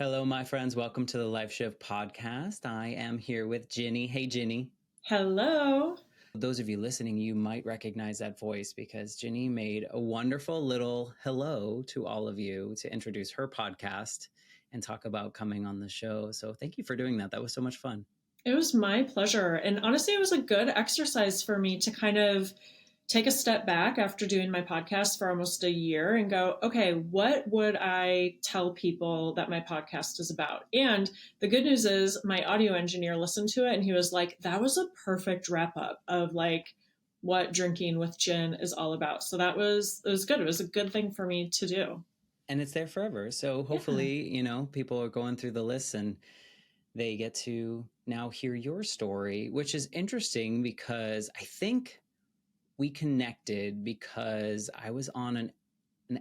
Hello, my friends. Welcome to the Life Shift podcast. I am here with Ginny. Hey, Ginny. Hello. Those of you listening, you might recognize that voice because Ginny made a wonderful little hello to all of you to introduce her podcast and talk about coming on the show. So thank you for doing that. That was so much fun. It was my pleasure. And honestly, it was a good exercise for me to kind of take a step back after doing my podcast for almost a year and go, okay, what would I tell people that my podcast is about? And the good news is my audio engineer listened to it and he was like, that was a perfect wrap up of like what drinking with gin is all about. So it was good. It was a good thing for me to do. And it's there forever. So hopefully, people are going through the lists and they get to now hear your story, which is interesting because I think we connected because I was on an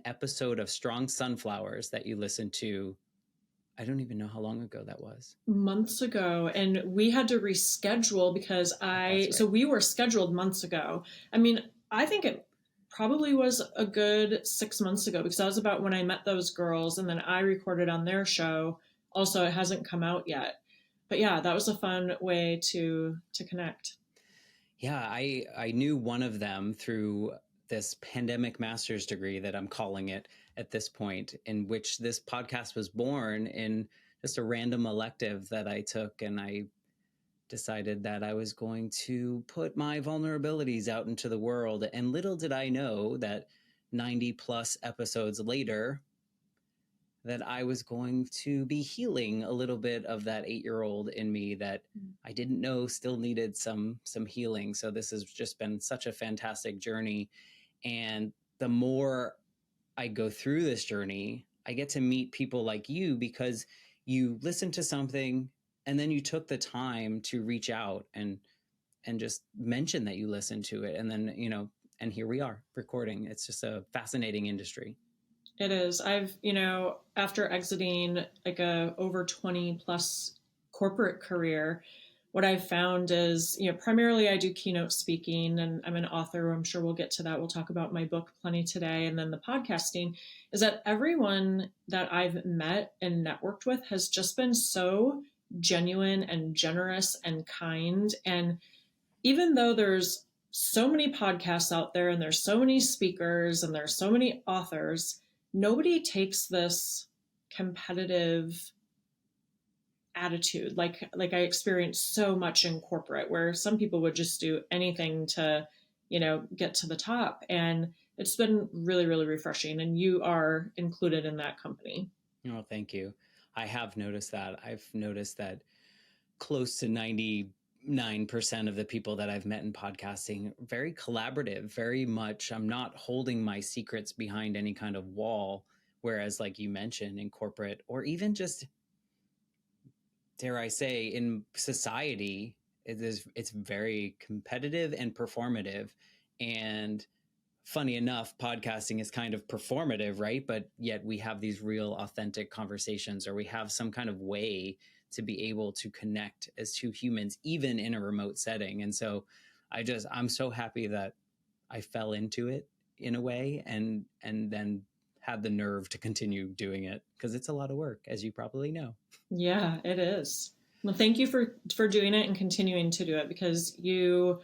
episode of Strong Sunflowers that you listened to. I don't even know how long ago that was. Months ago. And we had to reschedule because so we were scheduled months ago. I mean, I think it probably was a good 6 months ago because that was about when I met those girls and then I recorded on their show. Also, it hasn't come out yet. But yeah, that was a fun way to connect. Yeah, I knew one of them through this pandemic master's degree that I'm calling it at this point, in which this podcast was born in just a random elective that I took. And I decided that I was going to put my vulnerabilities out into the world. And little did I know that 90 plus episodes later, that I was going to be healing a little bit of that 8-year-old in me that I didn't know still needed some healing. So this has just been such a fantastic journey. And the more I go through this journey, I get to meet people like you because you listen to something and then you took the time to reach out and just mention that you listened to it. And then, and here we are recording. It's just a fascinating industry. It is. I've, after exiting like a over 20 plus corporate career, what I've found is, primarily I do keynote speaking and I'm an author. I'm sure we'll get to that. We'll talk about my book plenty today. And then the podcasting is that everyone that I've met and networked with has just been so genuine and generous and kind. And even though there's so many podcasts out there and there's so many speakers and there's so many authors, nobody takes this competitive attitude like I experienced so much in corporate, where some people would just do anything to, get to the top. And it's been really, really refreshing. And you are included in that company. Oh, thank you. I have noticed that. I've noticed that close to 99% of the people that I've met in podcasting, very collaborative, very much. I'm not holding my secrets behind any kind of wall. Whereas, like you mentioned, in corporate or even just, dare I say, in society, it's very competitive and performative. And funny enough, podcasting is kind of performative, right? But yet we have these real authentic conversations, or we have some kind of way to be able to connect as two humans, even in a remote setting. And so I'm so happy that I fell into it in a way and then had the nerve to continue doing it, because it's a lot of work, as you probably know. Yeah, it is. Well, thank you for doing it and continuing to do it, because you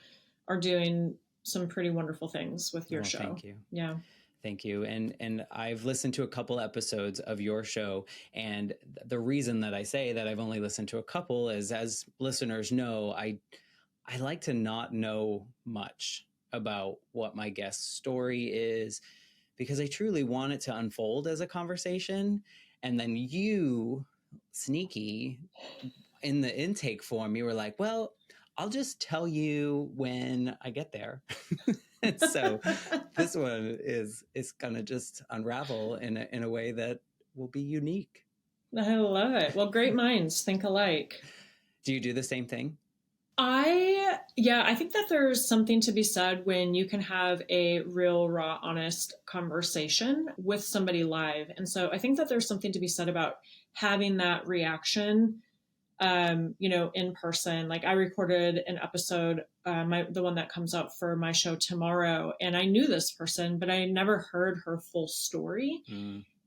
are doing some pretty wonderful things with your show. Thank you. Yeah. Thank you. And I've listened to a couple episodes of your show. And the reason that I say that I've only listened to a couple is, as listeners know, I like to not know much about what my guest's story is, because I truly want it to unfold as a conversation. And then you, sneaky, in the intake form, you were like, well, I'll just tell you when I get there. And so this one is gonna just unravel in a way that will be unique. I love it. Well, great minds think alike. Do you do the same thing? I think that there's something to be said when you can have a real, raw, honest conversation with somebody live. And so I think that there's something to be said about having that reaction, in person. Like I recorded an episode, the one that comes out for my show tomorrow, and I knew this person, but I never heard her full story.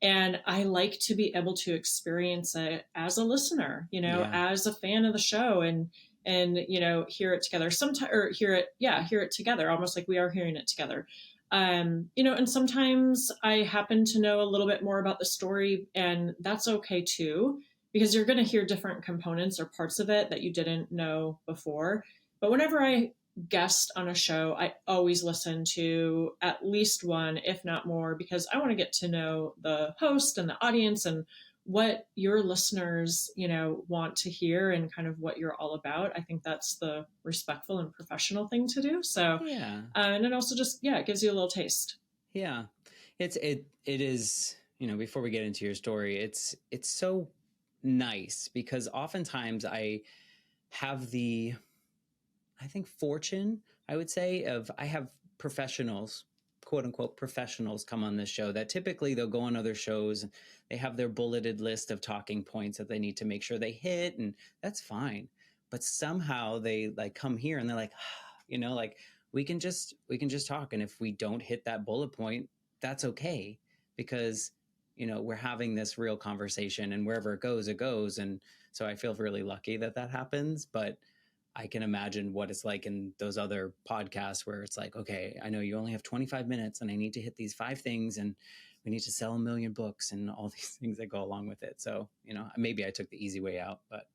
And I like to be able to experience it as a listener, Yeah. as a fan of the show, and hear it together sometimes, or hear it together, almost like we are hearing it together. And sometimes I happen to know a little bit more about the story, and that's okay too, because you're going to hear different components or parts of it that you didn't know before. But whenever I guest on a show, I always listen to at least one, if not more, because I want to get to know the host and the audience and what your listeners, want to hear and kind of what you're all about. I think that's the respectful and professional thing to do. So, Yeah. and it also just, it gives you a little taste. Yeah. It is, before we get into your story, it's so nice because oftentimes I have I think fortune, I would say, I have professionals, quote unquote professionals, come on this show that typically they'll go on other shows. They have their bulleted list of talking points that they need to make sure they hit, and that's fine. But somehow they like come here and they're like, like we can just talk. And if we don't hit that bullet point, that's okay, because we're having this real conversation, and wherever it goes, it goes. And so I feel really lucky that happens. But I can imagine what it's like in those other podcasts where it's like, okay, I know you only have 25 minutes and I need to hit these 5 things, and we need to sell 1 million books and all these things that go along with it. So, maybe I took the easy way out, but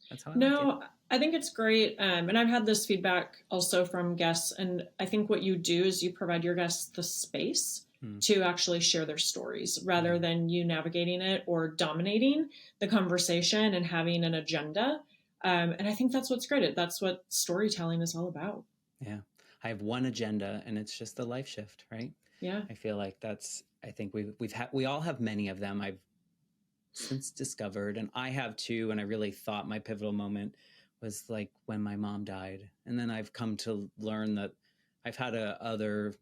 that's how I like it. I think it's great. And I've had this feedback also from guests. And I think what you do is you provide your guests the space to actually share their stories rather than you navigating it or dominating the conversation and having an agenda. And I think that's what's great. That's what storytelling is all about. Yeah. I have one agenda, and it's just the life shift, right? Yeah. I feel like I think we all have many of them. I've since discovered, and I have too. And I really thought my pivotal moment was like when my mom died. And then I've come to learn that I've had other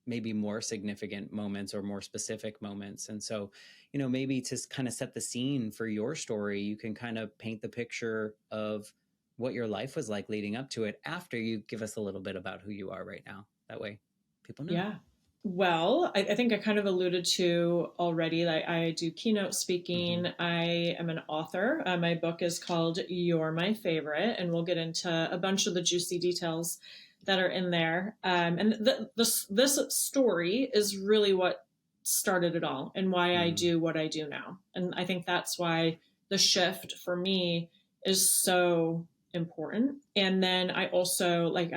maybe more significant moments or more specific moments. And so, maybe to kind of set the scene for your story, you can kind of paint the picture of what your life was like leading up to it after you give us a little bit about who you are right now. That way people know. Yeah. Well, I think I kind of alluded to already that I do keynote speaking. I am an author. My book is called You're My Favorite, and we'll get into a bunch of the juicy details that are in there. And this story is really what started it all and why I do what I do now. And I think that's why the shift for me is so important. And then I also like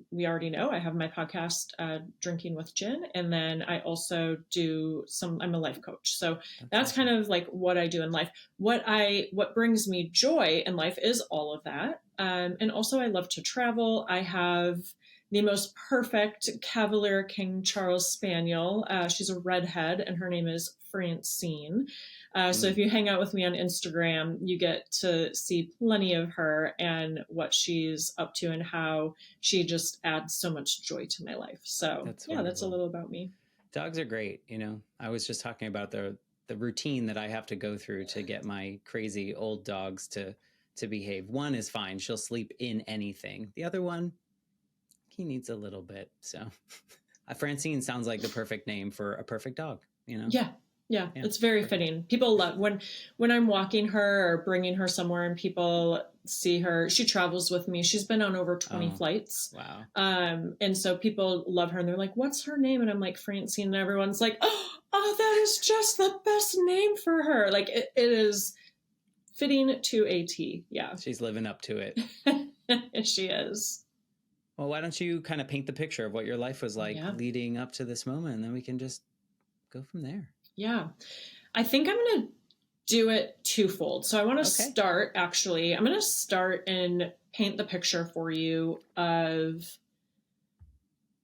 we already know, I have my podcast, Drinking with Gin, and then I also I'm a life coach. So that's kind of like what I do in life. What brings me joy in life is all of that. And also I love to travel. I have the most perfect Cavalier King Charles Spaniel. She's a redhead, and her name is Francine. So if you hang out with me on Instagram, you get to see plenty of her and what she's up to and how she just adds so much joy to my life. So that's a little about me. Dogs are great. I was just talking about the routine that I have to go through to get my crazy old dogs to behave. One is fine. She'll sleep in anything. The other one, he needs a little bit. So Francine sounds like the perfect name for a perfect dog, Yeah, it's very fitting. People love when I'm walking her or bringing her somewhere and people see her. She travels with me. She's been on over 20 flights. Wow. And so people love her and they're like, what's her name? And I'm like, Francine. And everyone's like, oh, that is just the best name for her. Like it is fitting to a T. Yeah. She's living up to it. She is. Well, why don't you kind of paint the picture of what your life was like leading up to this moment, and then we can just go from there. Yeah. I think I'm going to do it twofold. So I want to start, actually, I'm going to start and paint the picture for you of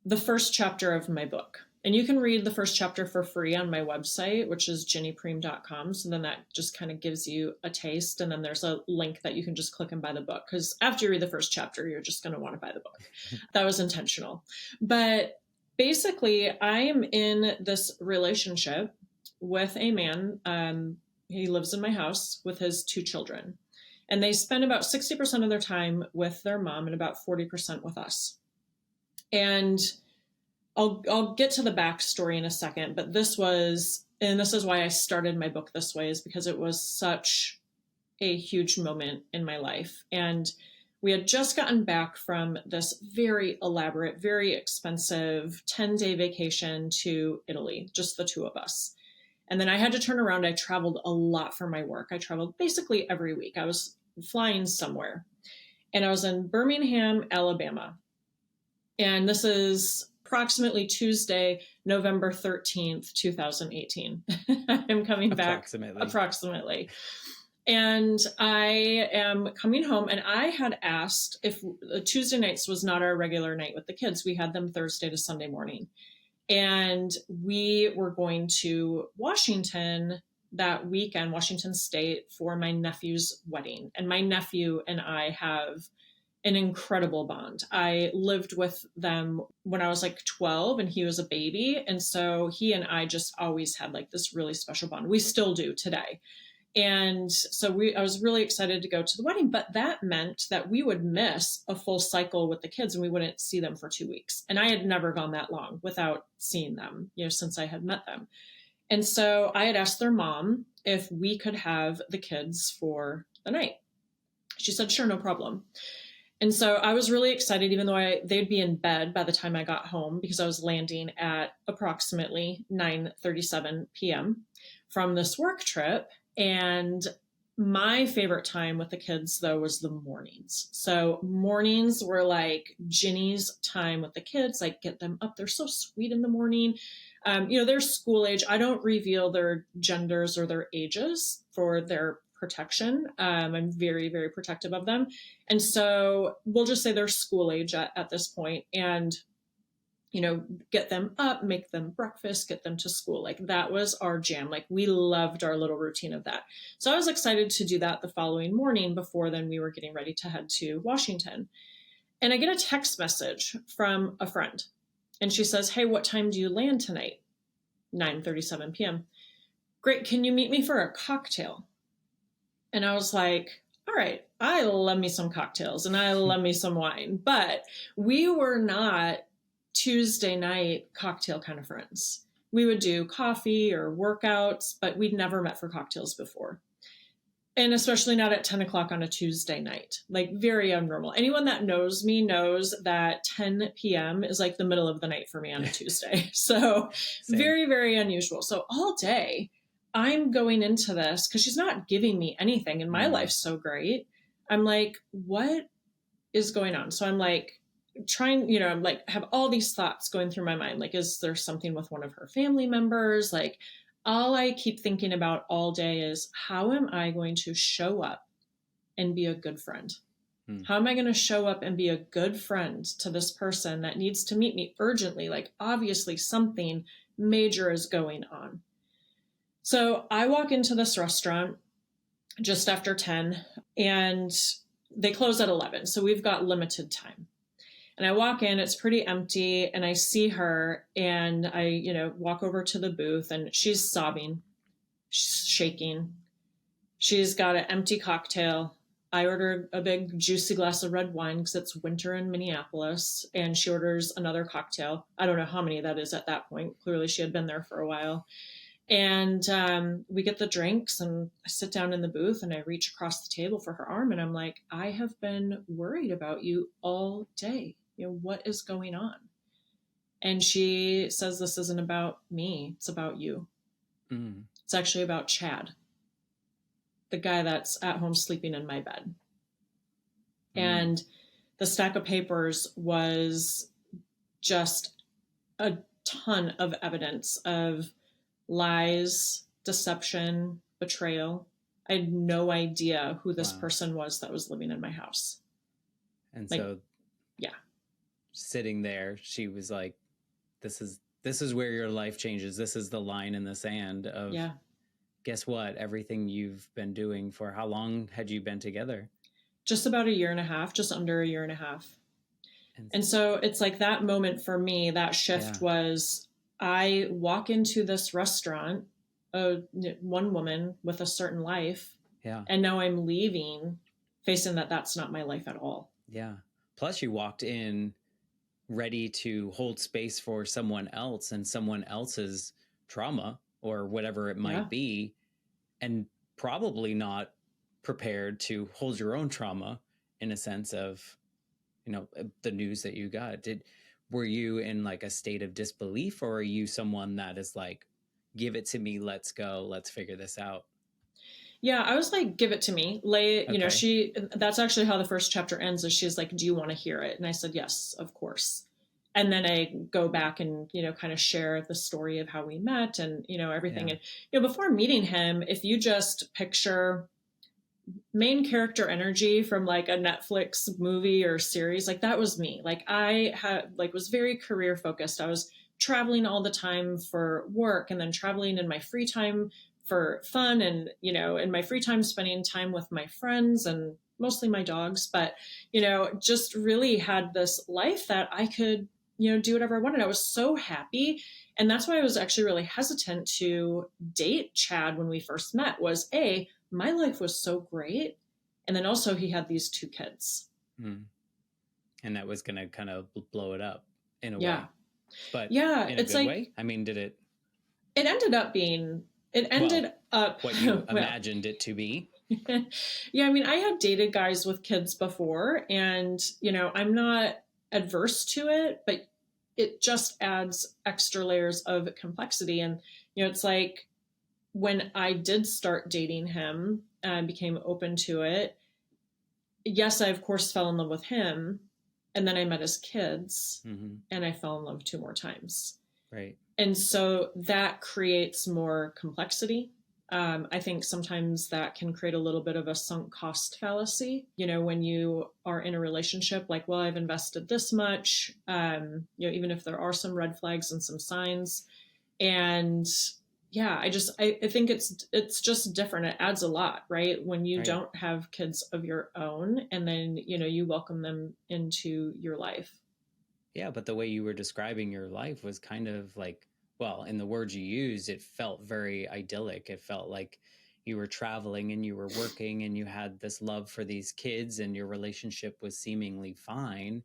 the first chapter of my book. And you can read the first chapter for free on my website, which is ginnypriem.com. So then that just kind of gives you a taste. And then there's a link that you can just click and buy the book. Because after you read the first chapter, you're just going to want to buy the book. That was intentional. But basically, I am in this relationship with a man. He lives in my house with his 2 children. And they spend about 60% of their time with their mom and about 40% with us. And I'll get to the backstory in a second, but this is why I started my book this way, is because it was such a huge moment in my life. And we had just gotten back from this very elaborate, very expensive 10-day vacation to Italy, just the two of us. And then I had to turn around. I traveled a lot for my work. I traveled basically every week. I was flying somewhere. And I was in Birmingham, Alabama. And this is approximately Tuesday, November 13th, 2018. I'm coming back approximately. And I am coming home, and I had asked if Tuesday nights was not our regular night with the kids. We had them Thursday to Sunday morning. And we were going to Washington that weekend, Washington State, for my nephew's wedding. And my nephew and I have an incredible bond. I lived with them when I was like 12 and he was a baby. And so he and I just always had like this really special bond. We still do today. And so I was really excited to go to the wedding, but that meant that we would miss a full cycle with the kids and we wouldn't see them for 2 weeks. And I had never gone that long without seeing them, since I had met them. And so I had asked their mom if we could have the kids for the night. She said, sure, no problem. And so I was really excited, even though they'd be in bed by the time I got home, because I was landing at approximately 9:37 p.m. from this work trip. And my favorite time with the kids, though, was the mornings. So mornings were like Ginny's time with the kids, like get them up. They're so sweet in the morning. They're school age. I don't reveal their genders or their ages for their protection. I'm very, very protective of them. And so we'll just say they're school age at this point, and get them up, make them breakfast, get them to school. Like that was our jam. Like we loved our little routine of that. So I was excited to do that the following morning. Before then, we were getting ready to head to Washington. And I get a text message from a friend. And she says, hey, what time do you land tonight? 9:37 p.m. Great. Can you meet me for a cocktail? And I was like, all right, I love me some cocktails and I love me some wine. But we were not Tuesday night cocktail kind of friends. We would do coffee or workouts, but we'd never met for cocktails before. And especially not at 10 o'clock on a Tuesday night, like very abnormal. Anyone that knows me knows that 10 p.m. is like the middle of the night for me on a Tuesday. So very, very unusual. So all day I'm going into this because she's not giving me anything and my life's so great. I'm like, what is going on? So I'm like, I'm like, have all these thoughts going through my mind. Like, is there something with one of her family members? Like, all I keep thinking about all day is how am I going to show up and be a good friend? How am I going to show up and be a good friend to this person that needs to meet me urgently? Like, obviously something major is going on. So I walk into this restaurant just after 10 and they close at 11. So we've got limited time. And I walk in, it's pretty empty, and I see her, and I, walk over to the booth, and she's sobbing, she's shaking. She's got an empty cocktail. I ordered a big juicy glass of red wine because it's winter in Minneapolis, and she orders another cocktail. I don't know how many that is at that point. Clearly she had been there for a while. And we get the drinks, and I sit down in the booth, and I reach across the table for her arm, and I'm like, I have been worried about you all day. What is going on? And she says, this isn't about me. It's about you. It's actually about Chad, the guy that's at home sleeping in my bed. And the stack of papers was just a ton of evidence of lies, deception, betrayal. I had no idea who this person was that was living in my house. And so, sitting there, she was like, this is where your life changes. This is the line in the sand of, guess what? Everything you've been doing for how long had you been together? Just about a year and a half, just under a year and a half. And so it's like that moment for me, that shift was, I walk into this restaurant, one woman with a certain life. Yeah. And now I'm leaving facing that's not my life at all. Yeah. Plus you walked in ready to hold space for someone else and someone else's trauma or whatever it might be, and probably not prepared to hold your own trauma in a sense of, you know, the news that you got. Were you in like a state of disbelief, or are you someone that is like, give it to me, let's go, let's figure this out? Yeah, I was like, give it to me. Lay it, you know, that's actually how the first chapter ends, is she's like, do you want to hear it? And I said, yes, of course. And then I go back and, you know, kind of share the story of how we met and, you know, everything. And, you know, before meeting him, if you just picture main character energy from like a Netflix movie or series, like that was me. Like I had like was very career focused. I was traveling all the time for work and then traveling in my free time for fun, and you know, in my free time spending time with my friends and mostly my dogs, but you know, just really had this life that I could, you know, do whatever I wanted. I was so happy. And that's why I was actually really hesitant to date Chad when we first met. Was A, my life was so great. And then also he had these 2 kids. And that was going to kind of blow it up in a way. But yeah, in a good way? I mean, did it? It ended up being, what you imagined it to be. Yeah, I mean, I had dated guys with kids before, and, you know, I'm not adverse to it, but it just adds extra layers of complexity. And, you know, it's like when I did start dating him and became open to it, yes, I of course fell in love with him. And then I met his kids, and I fell in love 2 more times. Right. And so that creates more complexity. I think sometimes that can create a little bit of a sunk cost fallacy. You know, when you are in a relationship, like, well, I've invested this much, you know, even if there are some red flags and some signs. And yeah, I think it's just different. It adds a lot, right? When you don't have kids of your own, and then, you know, you welcome them into your life. Yeah, but the way you were describing your life was kind of like, well, in the words you used, it felt very idyllic. It felt like you were traveling and you were working and you had this love for these kids and your relationship was seemingly fine,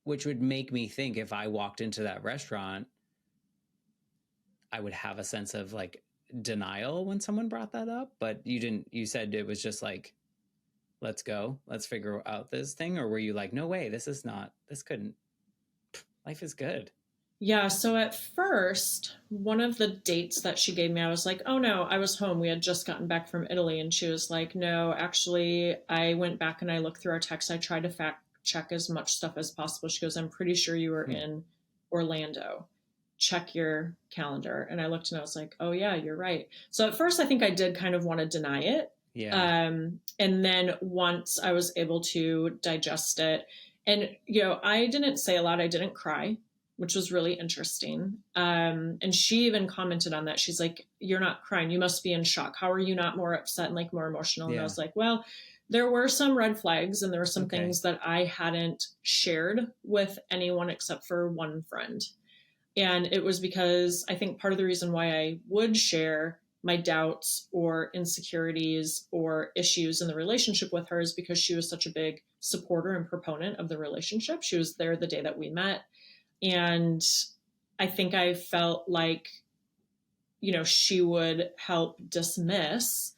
which would make me think if I walked into that restaurant, I would have a sense of like denial when someone brought that up. But you didn't. You said it was just like, let's go, let's figure out this thing. Or were you like, no way, this couldn't, life is good? Yeah, so at first, one of the dates that she gave me, I was like, oh no, I was home. We had just gotten back from Italy. And she was like, no, actually, I went back and I looked through our texts. I tried to fact check as much stuff as possible. She goes, I'm pretty sure you were in Orlando. Check your calendar. And I looked and I was like, oh yeah, you're right. So at first, I think I did kind of want to deny it. Yeah. And then once I was able to digest it, and, you know, I didn't say a lot. I didn't cry, which was really interesting. And she even commented on that. She's like, you're not crying. You must be in shock. How are you not more upset and like more emotional? And I was like, well, there were some red flags and there were some things that I hadn't shared with anyone except for one friend. And it was because I think part of the reason why I would share my doubts or insecurities or issues in the relationship with her is because she was such a big supporter and proponent of the relationship. She was there the day that we met. And I think I felt like, you know, she would help dismiss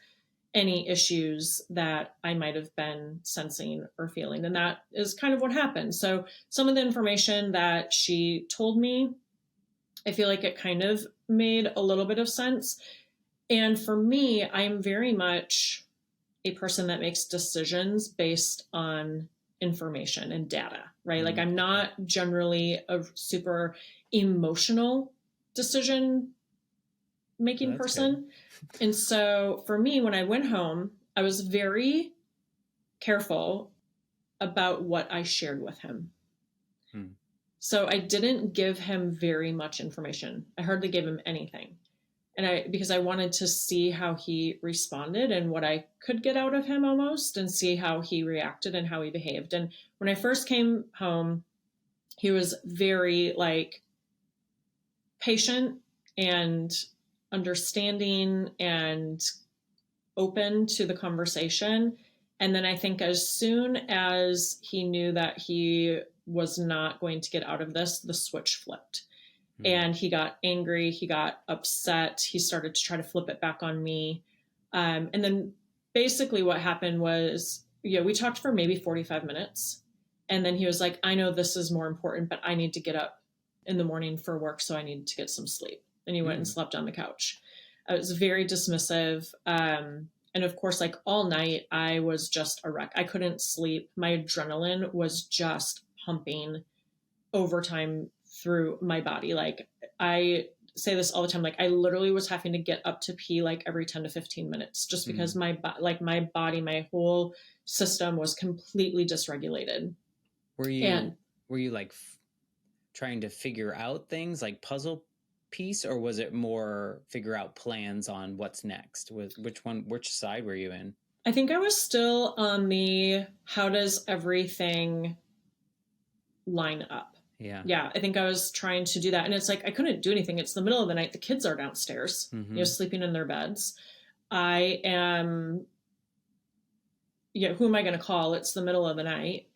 any issues that I might have been sensing or feeling. And that is kind of what happened. So some of the information that she told me, I feel like it kind of made a little bit of sense. And for me, I am very much a person that makes decisions based on information and data, right? Like I'm not generally a super emotional decision making person. And so for me, when I went home, I was very careful about what I shared with him. So I didn't give him very much information. I hardly gave him anything. And because I wanted to see how he responded and what I could get out of him almost, and see how he reacted and how he behaved. And when I first came home, he was very like patient and understanding and open to the conversation. And then I think as soon as he knew that he was not going to get out of this, the switch flipped. And he got angry. He got upset. He started to try to flip it back on me. And then basically what happened was, we talked for maybe 45 minutes. And then he was like, I know this is more important, but I need to get up in the morning for work. So I need to get some sleep. And he went and slept on the couch. I was very dismissive. And of course, like all night, I was just a wreck. I couldn't sleep. My adrenaline was just pumping overtime through my body. Like I say this all the time, like I literally was having to get up to pee like every 10 to 15 minutes just because my body, my whole system was completely dysregulated. Were you like trying to figure out things like puzzle piece, or was it more figure out plans on what's next? Which side were you in? I think I was still on the, how does everything line up? Yeah. I think I was trying to do that. And it's like, I couldn't do anything. It's the middle of the night. The kids are downstairs, sleeping in their beds. I am, who am I going to call? It's the middle of the night.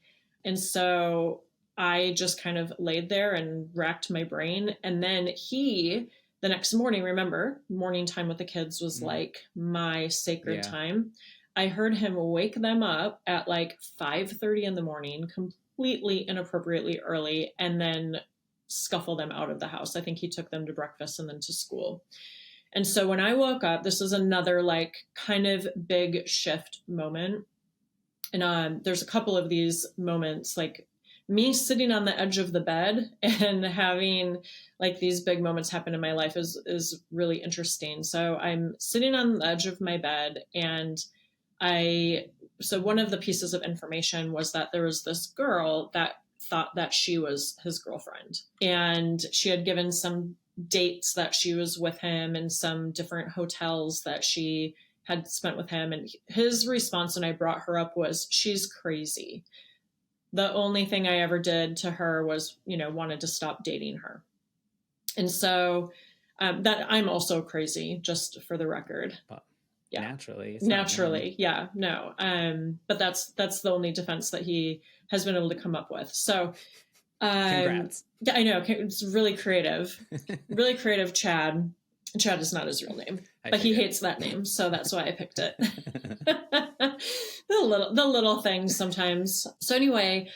And so I just kind of laid there and racked my brain. And then the next morning, remember, morning time with the kids was like my sacred time. I heard him wake them up at like 5:30 in the morning, completely inappropriately early, and then scuffle them out of the house. I think he took them to breakfast and then to school. And so when I woke up, this was another like kind of big shift moment. And there's a couple of these moments, like me sitting on the edge of the bed and having like these big moments happen in my life is really interesting. So I'm sitting on the edge of my bed, and so one of the pieces of information was that there was this girl that thought that she was his girlfriend, and she had given some dates that she was with him and some different hotels that she had spent with him. And his response when I brought her up was, she's crazy. The only thing I ever did to her was, wanted to stop dating her. And so that I'm also crazy, just for the record. Yeah. Naturally. Yeah, no. But that's the only defense that he has been able to come up with. So congrats. Yeah, I know. It's really creative. Really creative, Chad. Chad is not his real name, but he hates that name, so that's why I picked it. The little things sometimes. So anyway,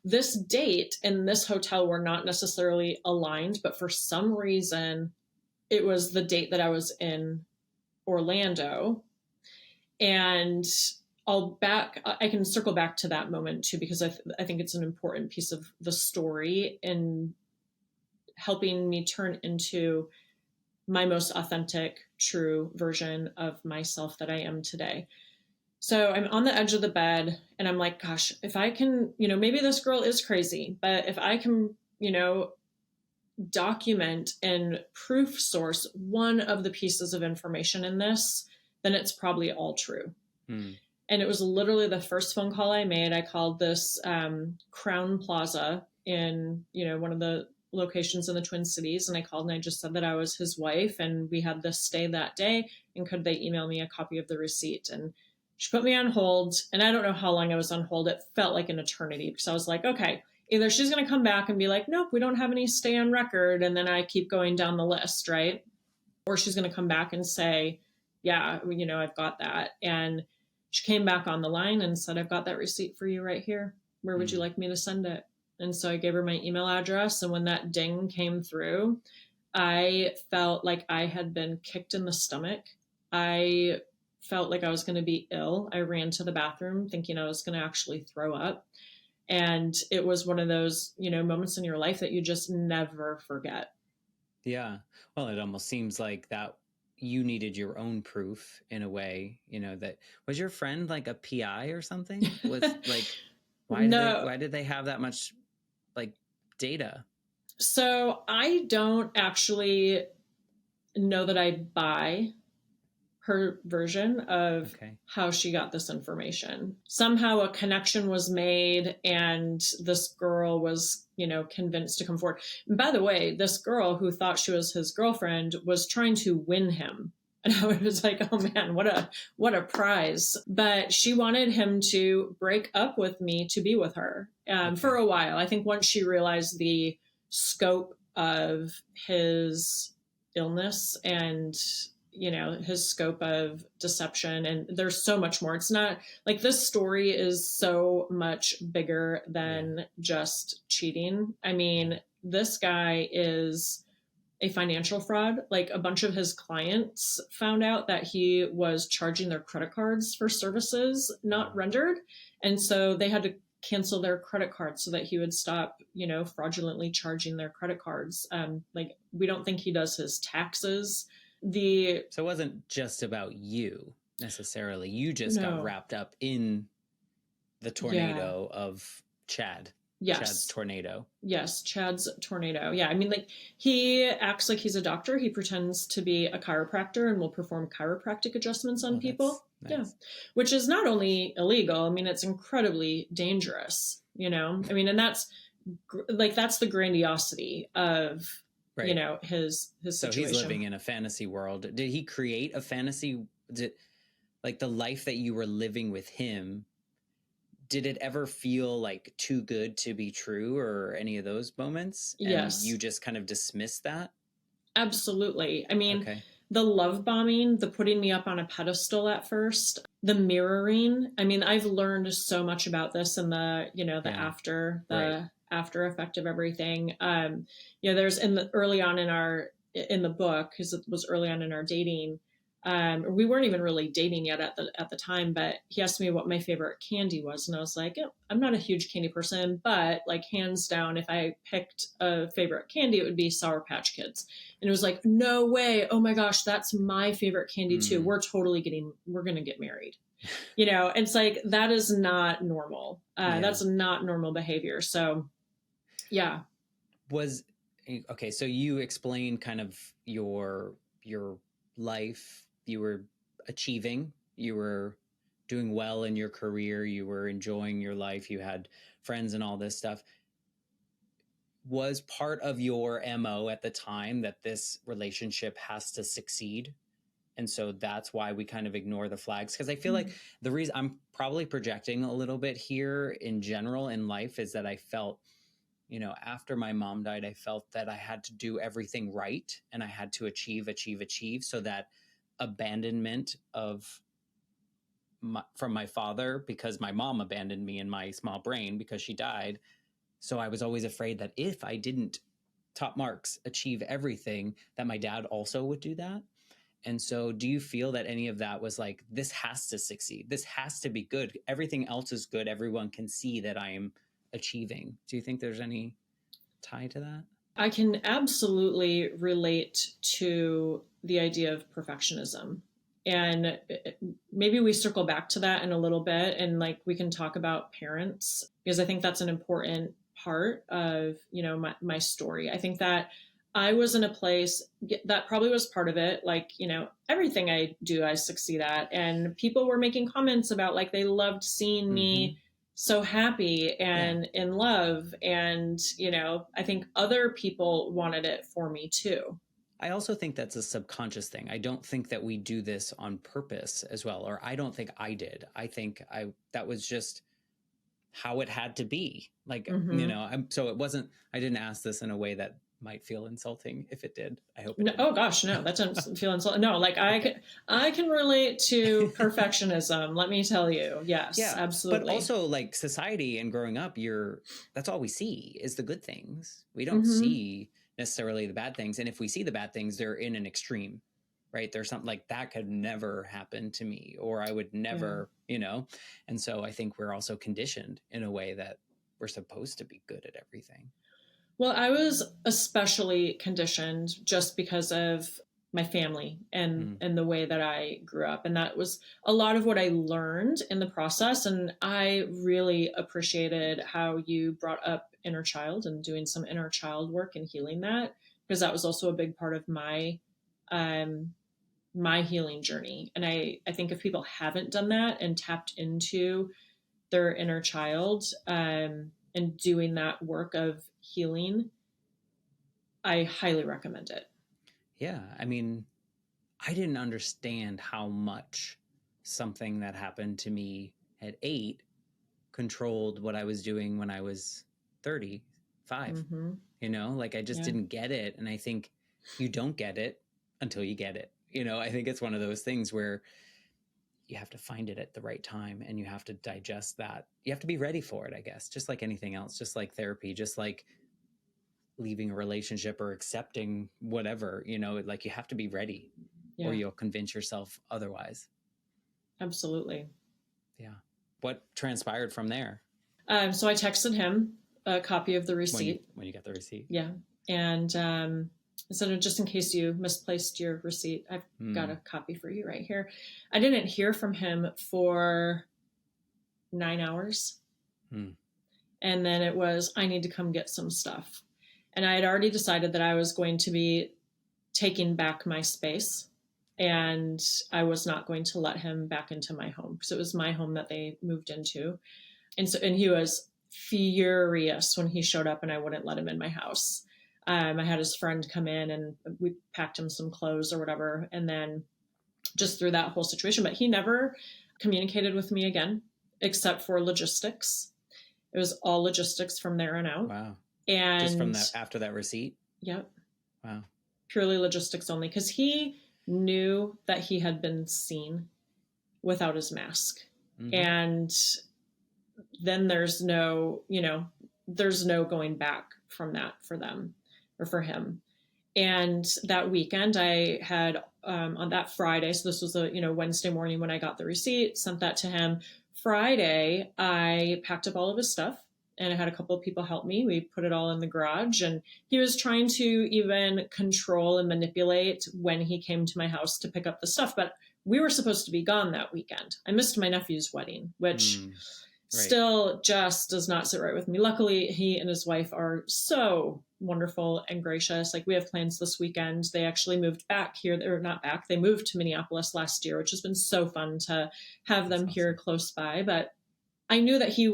this date and this hotel were not necessarily aligned, but for some reason, it was the date that I was in Orlando. And I can circle back to that moment too, because I think it's an important piece of the story in helping me turn into my most authentic, true version of myself that I am today. So I'm on the edge of the bed and I'm like, gosh, if I can, maybe this girl is crazy, but if I can, document and proof source one of the pieces of information in this, then it's probably all true. And it was literally the first phone call I made. I called this Crown Plaza in, one of the locations in the Twin Cities. And I called and I just said that I was his wife and we had this stay that day. And could they email me a copy of the receipt? And she put me on hold. And I don't know how long I was on hold. It felt like an eternity because I was like, okay, either she's going to come back and be like, nope, we don't have any stay on record. And then I keep going down the list, right? Or she's going to come back and say, yeah, I've got that. And she came back on the line and said, I've got that receipt for you right here. Where would you like me to send it? And so I gave her my email address. And when that ding came through, I felt like I had been kicked in the stomach. I felt like I was going to be ill. I ran to the bathroom thinking I was going to actually throw up. And it was one of those, moments in your life that you just never forget. Yeah. Well, it almost seems like that you needed your own proof in a way, that was your friend like a PI or something? Was like, why did they have that much like data? So I don't actually know that I buy her version of how she got this information. Somehow a connection was made and this girl was, convinced to come forward. And by the way, this girl who thought she was his girlfriend was trying to win him And I was like, oh man, what a prize. But she wanted him to break up with me to be with her for a while. I think once she realized the scope of his illness and his scope of deception, and there's so much more. It's not like this story is so much bigger than just cheating. I mean, this guy is a financial fraud. Like, a bunch of his clients found out that he was charging their credit cards for services not rendered. And so they had to cancel their credit cards so that he would stop, fraudulently charging their credit cards. Like, we don't think he does his taxes. So it wasn't just about you necessarily. You just got wrapped up in the tornado of Chad. Yes. Chad's tornado. Yes, Chad's tornado. Yeah, I mean, like, he acts like he's a doctor. He pretends to be a chiropractor and will perform chiropractic adjustments on people. Nice. Yeah, which is not only illegal, I mean, it's incredibly dangerous, I mean, and that's the grandiosity of, his situation. So he's living in a fantasy world. Did he create a fantasy? Like, the life that you were living with him, did it ever feel like too good to be true, or any of those moments? And yes. You just kind of dismissed that? Absolutely. I mean, the love bombing, the putting me up on a pedestal at first, the mirroring. I mean, I've learned so much about this in the, after effect of everything. There's early on in the book, because it was early on in our dating, we weren't even really dating yet at the time, but he asked me what my favorite candy was. And I was like, I'm not a huge candy person, but like, hands down, if I picked a favorite candy, it would be Sour Patch Kids. And it was like, no way. Oh my gosh, that's my favorite candy too. We're going to get married. It's like, that is not normal. That's not normal behavior. So yeah. So you explained kind of your life. You were achieving, you were doing well in your career, you were enjoying your life, you had friends and all this stuff. Was part of your MO at the time that this relationship has to succeed? And so that's why we kind of ignore the flags. Because I feel like the reason I'm probably projecting a little bit here in general in life is that I felt, after my mom died, I felt that I had to do everything right and I had to achieve, so that abandonment from my father, because my mom abandoned me in my small brain because she died. So I was always afraid that if I didn't top marks, achieve everything, that my dad also would do that. And so do you feel that any of that was like, this has to succeed, this has to be good, everything else is good, everyone can see that I am achieving? Do you think there's any tie to that? I can absolutely relate to the idea of perfectionism. And maybe we circle back to that in a little bit, and like, we can talk about parents, because I think that's an important part of, my story. I think that I was in a place that probably was part of it. Like, everything I do, I succeed at. And people were making comments about, like, they loved seeing me so happy and in love. And, I think other people wanted it for me too. I also think that's a subconscious thing. I don't think that we do this on purpose as well, or I don't think I did. I think that was just how it had to be. Like, so it wasn't, I didn't ask this in a way that might feel insulting. If it did, I hope it didn't. Oh gosh, no, that doesn't feel insulting. No, like, I can relate to perfectionism. Let me tell you. Yes, absolutely. But also, like, society and growing up, that's all we see is the good things. We don't see necessarily the bad things. And if we see the bad things, they're in an extreme, right? There's something like, that could never happen to me, or I would never, And so I think we're also conditioned in a way that we're supposed to be good at everything. Well, I was especially conditioned just because of my family and the way that I grew up. And that was a lot of what I learned in the process. And I really appreciated how you brought up inner child and doing some inner child work and healing that, because that was also a big part of my healing journey. And I think if people haven't done that and tapped into their inner child, and doing that work of healing, I highly recommend it. Yeah. I mean, I didn't understand how much something that happened to me at 8 controlled what I was doing when I was 35. Mm-hmm. You know, like I just didn't get it. And I think you don't get it until you get it. You know, I think it's one of those things where you have to find it at the right time and you have to digest that. You have to be ready for it, I guess, just like anything else, just like therapy, just like leaving a relationship or accepting whatever, you know, like you have to be ready or you'll convince yourself otherwise. Absolutely. Yeah. What transpired from there? So I texted him a copy of the receipt. When you got the receipt. Yeah. And I said, just in case you misplaced your receipt, I've got a copy for you right here. I didn't hear from him for 9 hours. And then it was, I need to come get some stuff. And I had already decided that I was going to be taking back my space. And I was not going to let him back into my home because it was my home that they moved into. And he was furious when he showed up and I wouldn't let him in my house. I had his friend come in and we packed him some clothes or whatever. And then just through that whole situation, but he never communicated with me again, except for logistics. It was all logistics from there on out. Wow. And just from that, after that receipt? Yep. Wow. Purely logistics only. Because he knew that he had been seen without his mask. And then there's no going back from that for them or for him. And that weekend I had, on that Friday, so this was Wednesday morning when I got the receipt, sent that to him. Friday, I packed up all of his stuff and I had a couple of people help me. We put it all in the garage and he was trying to even control and manipulate when he came to my house to pick up the stuff. But we were supposed to be gone that weekend. I missed my nephew's wedding, which still just does not sit right with me. Luckily, he and his wife are so wonderful and gracious. Like, we have plans this weekend. They actually moved back here, or not back. They moved to Minneapolis last year, which has been so fun to have them here close by. But I knew that he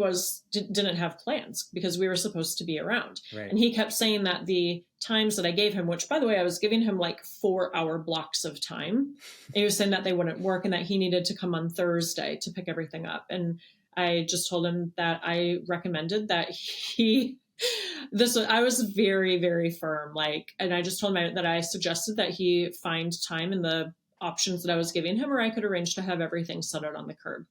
didn't have plans because we were supposed to be around. Right. And he kept saying that the times that I gave him, which by the way, I was giving him like 4-hour blocks of time. And he was saying that they wouldn't work and that he needed to come on Thursday to pick everything up. And I just told him that I recommended that I was very, very firm. And I just told him that I suggested that he find time in the options that I was giving him, or I could arrange to have everything set out on the curb.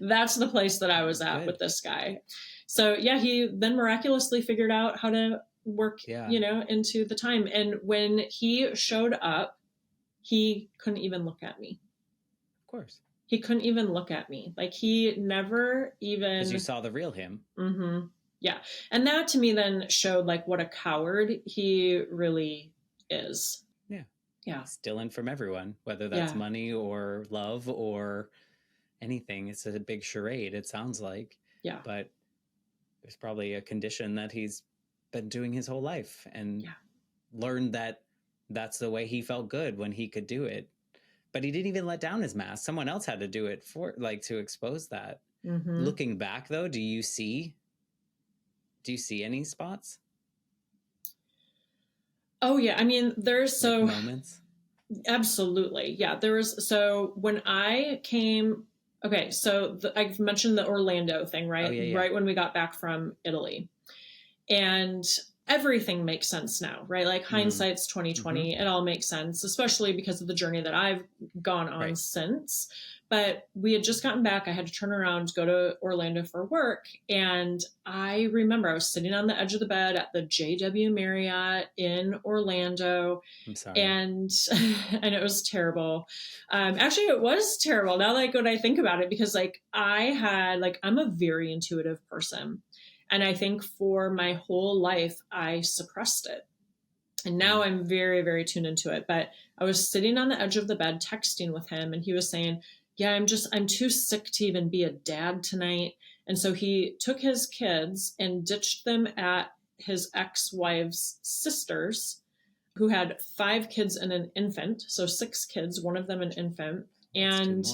That's the place that I was at with this guy. So yeah, he then miraculously figured out how to work, into the time. And when he showed up, he couldn't even look at me. Of course. He couldn't even look at me. Like, he never even... Because you saw the real him. Mm-hmm. Yeah. And that to me then showed like what a coward he really is. Yeah. Yeah. Stealing from everyone, whether that's money or love or anything. It's a big charade, it sounds like. Yeah. But there's probably a condition that he's been doing his whole life and learned that that's the way he felt good when he could do it. But he didn't even let down his mask. Someone else had to do it to expose that. Mm-hmm. Looking back though, do you see any spots? Oh yeah. I mean, there's moments. Absolutely. Yeah. When I came, okay. So I've mentioned the Orlando thing, right? Oh, yeah. Right when we got back from Italy, and everything makes sense now, right? Like, hindsight's 2020. Mm-hmm. It all makes sense, especially because of the journey that I've gone on since. But we had just gotten back. I had to turn around, go to Orlando for work. And I remember I was sitting on the edge of the bed at the JW Marriott in Orlando. I'm sorry. And it was terrible. Actually, it was terrible now, like, when I think about it, because I'm a very intuitive person. And I think for my whole life, I suppressed it. And now I'm very, very tuned into it. But I was sitting on the edge of the bed texting with him, and he was saying, yeah, I'm too sick to even be a dad tonight. And so he took his kids and ditched them at his ex-wife's sister's, who had 5 kids and an infant. So 6 kids, one of them an infant. And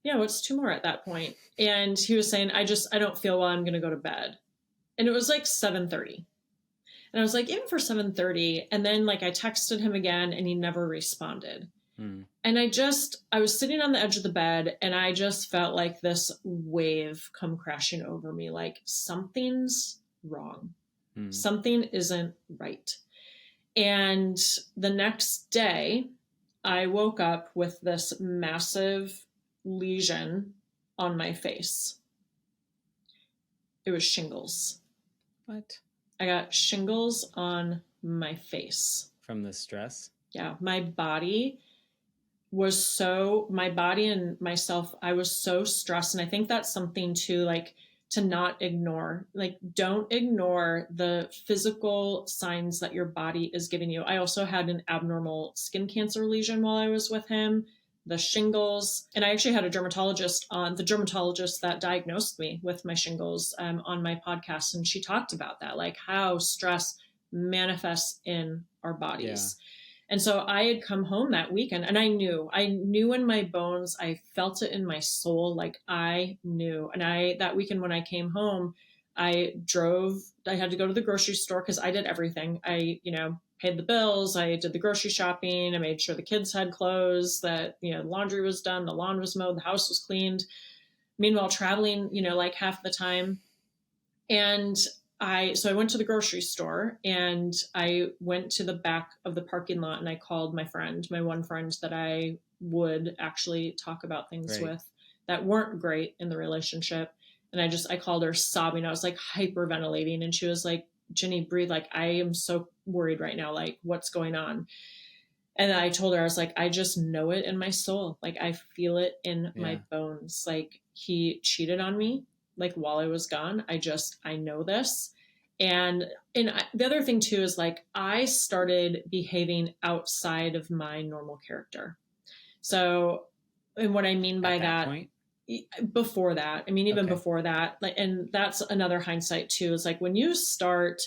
what's 2 more at that point? And he was saying, I don't feel well. I'm going to go to bed. And it was like 7:30. And I was like, even for 7:30. And then I texted him again and he never responded. And I was sitting on the edge of the bed and I just felt like this wave come crashing over me. Like something's wrong. Something isn't right. And the next day I woke up with this massive lesion on my face. It was shingles. What? I got shingles on my face. From the stress? Yeah. My body and myself, I was so stressed. And I think that's something too, like to not ignore, like don't ignore the physical signs that your body is giving you. I also had an abnormal skin cancer lesion while I was with him, the shingles. And I actually had the dermatologist that diagnosed me with my shingles on my podcast. And she talked about that, like how stress manifests in our bodies. Yeah. And so I had come home that weekend and I knew in my bones, I felt it in my soul. Like I knew. And that weekend when I came home, I had to go to the grocery store because I did everything. I, paid the bills. I did the grocery shopping. I made sure the kids had clothes, that, laundry was done, the lawn was mowed, the house was cleaned. Meanwhile, traveling, like half the time. And so I went to the grocery store and I went to the back of the parking lot and I called my one friend that I would actually talk about things with that weren't great in the relationship. And I called her sobbing. I was like hyperventilating and she was like, Ginny, breathe. Like, I am so worried right now. Like, what's going on? And I told her, I was like, I just know it in my soul. Like, I feel it in my bones. Like, he cheated on me. Like while I was gone, I know this. And the other thing too is like, I started behaving outside of my normal character. So, and what I mean by that point? Before that, I mean, even before that, like, and that's another hindsight too, is like when you start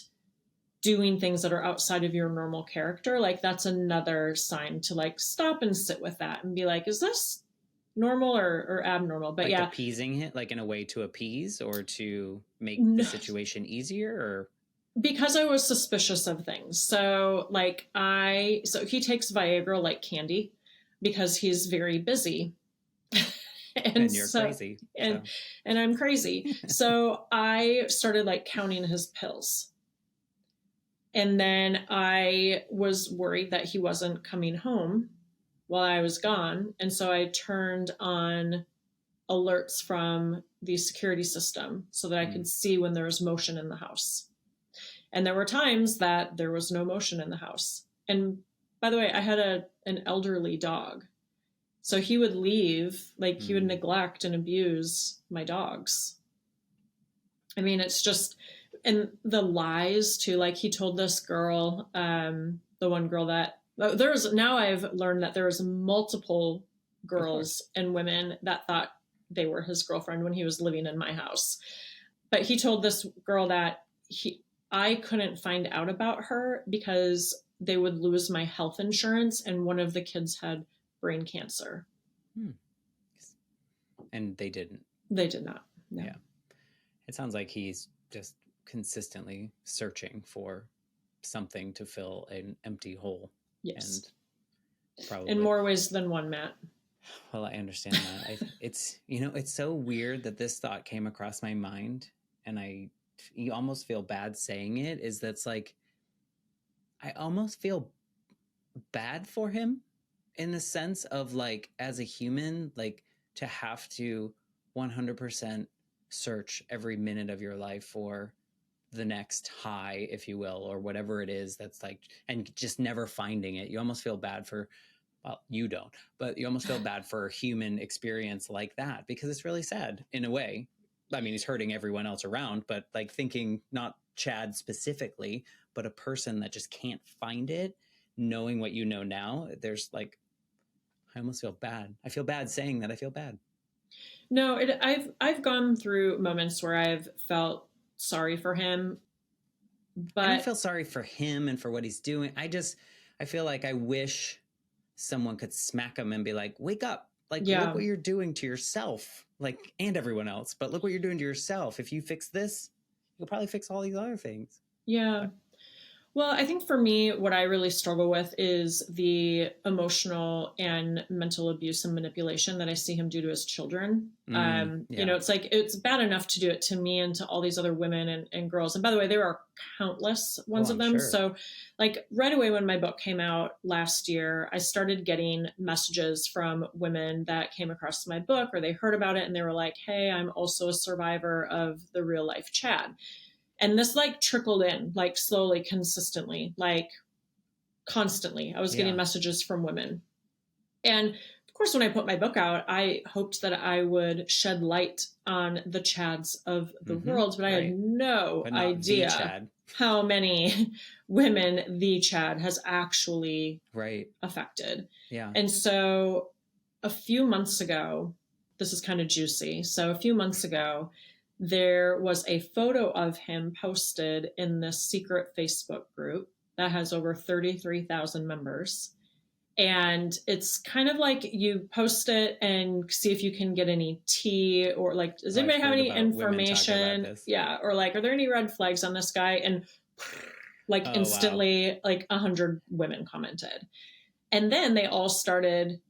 doing things that are outside of your normal character, like that's another sign to like stop and sit with that and be like, is this normal or abnormal? But like appeasing it, like in a way to appease or to make the situation easier, or because I was suspicious of things. So like so he takes Viagra like candy because he's very busy. and you're crazy. And I'm crazy. So I started like counting his pills. And then I was worried that he wasn't coming home while I was gone. And so I turned on alerts from the security system so that I could see when there was motion in the house. And there were times that there was no motion in the house. And by the way, I had an elderly dog. So he would leave, like he would neglect and abuse my dogs. I mean, it's just, and the lies too, like he told this girl, the one girl that now I've learned that there was multiple girls and women that thought they were his girlfriend when he was living in my house. But he told this girl that I couldn't find out about her because they would lose my health insurance and one of the kids had brain cancer. And they didn't. They did not. No. Yeah. It sounds like he's just consistently searching for something to fill an empty hole. Yes. And probably in more ways than one, Matt. Well, I understand that. It's so weird that this thought came across my mind, and you almost feel bad saying it, is that's like, I almost feel bad for him in the sense of like, as a human, like to have to 100% search every minute of your life for the next high, if you will, or whatever it is that's like, and just never finding it. You almost feel bad for, well, you don't, but you almost feel bad for a human experience like that, because it's really sad in a way. I mean, he's hurting everyone else around, but like thinking not Chad specifically, but a person that just can't find it, knowing what you know now, there's like, I almost feel bad. I feel bad saying that. I feel bad. No, I've gone through moments where I've felt sorry for him, but I don't feel sorry for him and for what he's doing. I feel like I wish someone could smack him and be like, wake up. Like, look what you're doing to yourself, like, and everyone else, but look what you're doing to yourself. If you fix this, you'll probably fix all these other things. Yeah. Well, I think for me, what I really struggle with is the emotional and mental abuse and manipulation that I see him do to his children. Yeah. It's like, it's bad enough to do it to me and to all these other women and girls. And by the way, there are countless ones Oh, of I'm them. sure. So like right away, when my book came out last year, I started getting messages from women that came across my book, or they heard about it and they were like, hey, I'm also a survivor of the real life Chad. And this like trickled in, like slowly, consistently, like constantly. I was getting messages from women. And of course, when I put my book out, I hoped that I would shed light on the Chads of the world, but I had no idea how many women the Chad has actually affected. Yeah. And so a few months ago, this is kind of juicy. So a few months ago, there was a photo of him posted in this secret Facebook group that has over 33,000 members. And it's kind of like you post it and see if you can get any tea, or like, does anybody have any information? Yeah. Or like, are there any red flags on this guy? And like instantly, like 100 women commented. And then they all started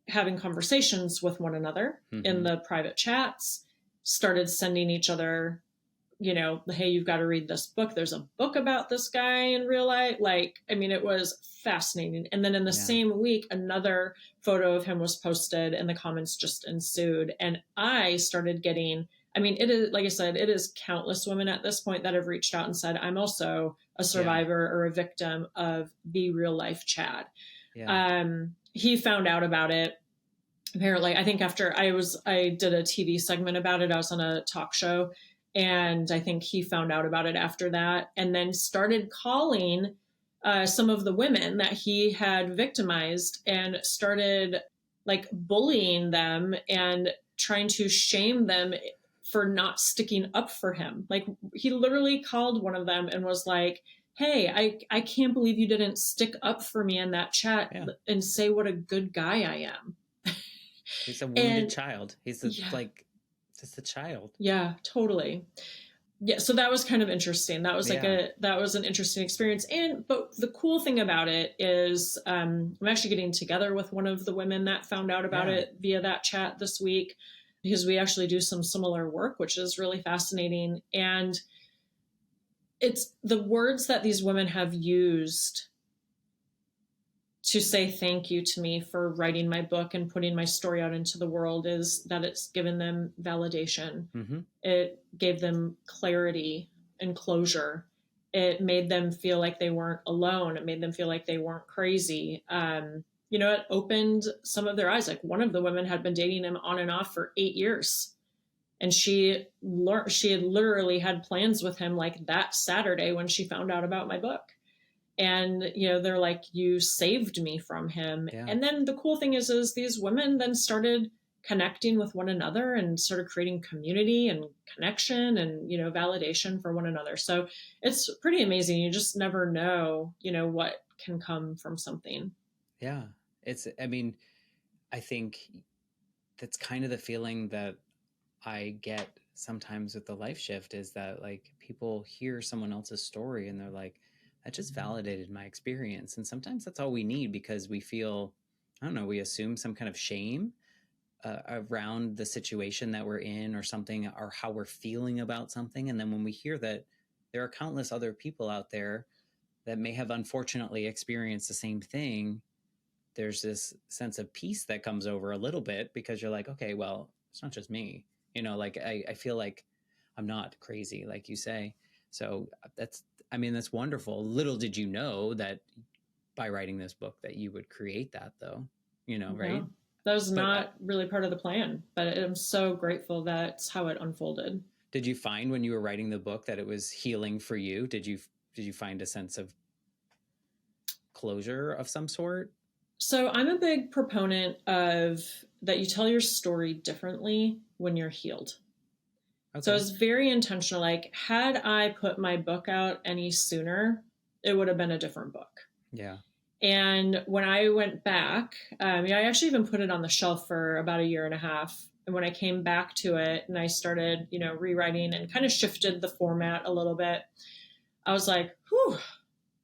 having conversations with one another in the private chats, started sending each other, hey, you've got to read this book. There's a book about this guy in real life. Like, I mean, it was fascinating. And then in the same week, another photo of him was posted and the comments just ensued. And I started getting, I mean, it is, like I said, it is countless women at this point that have reached out and said, I'm also a survivor or a victim of the real life Chad. He found out about it. Apparently, I think after I did a TV segment about it, I was on a talk show, and I think he found out about it after that, and then started calling some of the women that he had victimized and started like bullying them and trying to shame them for not sticking up for him. Like he literally called one of them and was like, hey, I can't believe you didn't stick up for me in that chat and say what a good guy I am. He's a wounded child. He's like just a child. Yeah, totally. Yeah, so that was kind of interesting. That was like that was an interesting experience. But the cool thing about it is I'm actually getting together with one of the women that found out about it via that chat this week, because we actually do some similar work, which is really fascinating. And it's the words that these women have used to say thank you to me for writing my book and putting my story out into the world is that it's given them validation. It gave them clarity and closure. It made them feel like they weren't alone. It made them feel like they weren't crazy. It opened some of their eyes. Like one of the women had been dating him on and off for 8 years. And she had literally had plans with him like that Saturday when she found out about my book. And, they're like, you saved me from him. Yeah. And then the cool thing is these women then started connecting with one another and started creating community and connection and, validation for one another. So it's pretty amazing. You just never know, what can come from something. Yeah. I think that's kind of the feeling that I get sometimes with the life shift, is that like people hear someone else's story and they're like, that just validated my experience. And sometimes that's all we need, because we feel, I don't know, we assume some kind of shame around the situation that we're in or something, or how we're feeling about something. And then when we hear that there are countless other people out there that may have unfortunately experienced the same thing, there's this sense of peace that comes over a little bit, because you're like, okay, well, it's not just me. Like I feel like I'm not crazy, like you say. So that's wonderful. Little did you know that by writing this book that you would create that, though, right? That was not really part of the plan, but I'm so grateful that's how it unfolded. Did you find when you were writing the book that it was healing for you? Did you find a sense of closure of some sort? So I'm a big proponent of that you tell your story differently when you're healed. Okay. So it's very intentional. Like, had I put my book out any sooner, it would have been a different book. Yeah. And when I went back, I actually even put it on the shelf for about 1.5 years. And when I came back to it and I started, rewriting and kind of shifted the format a little bit, I was like, whew,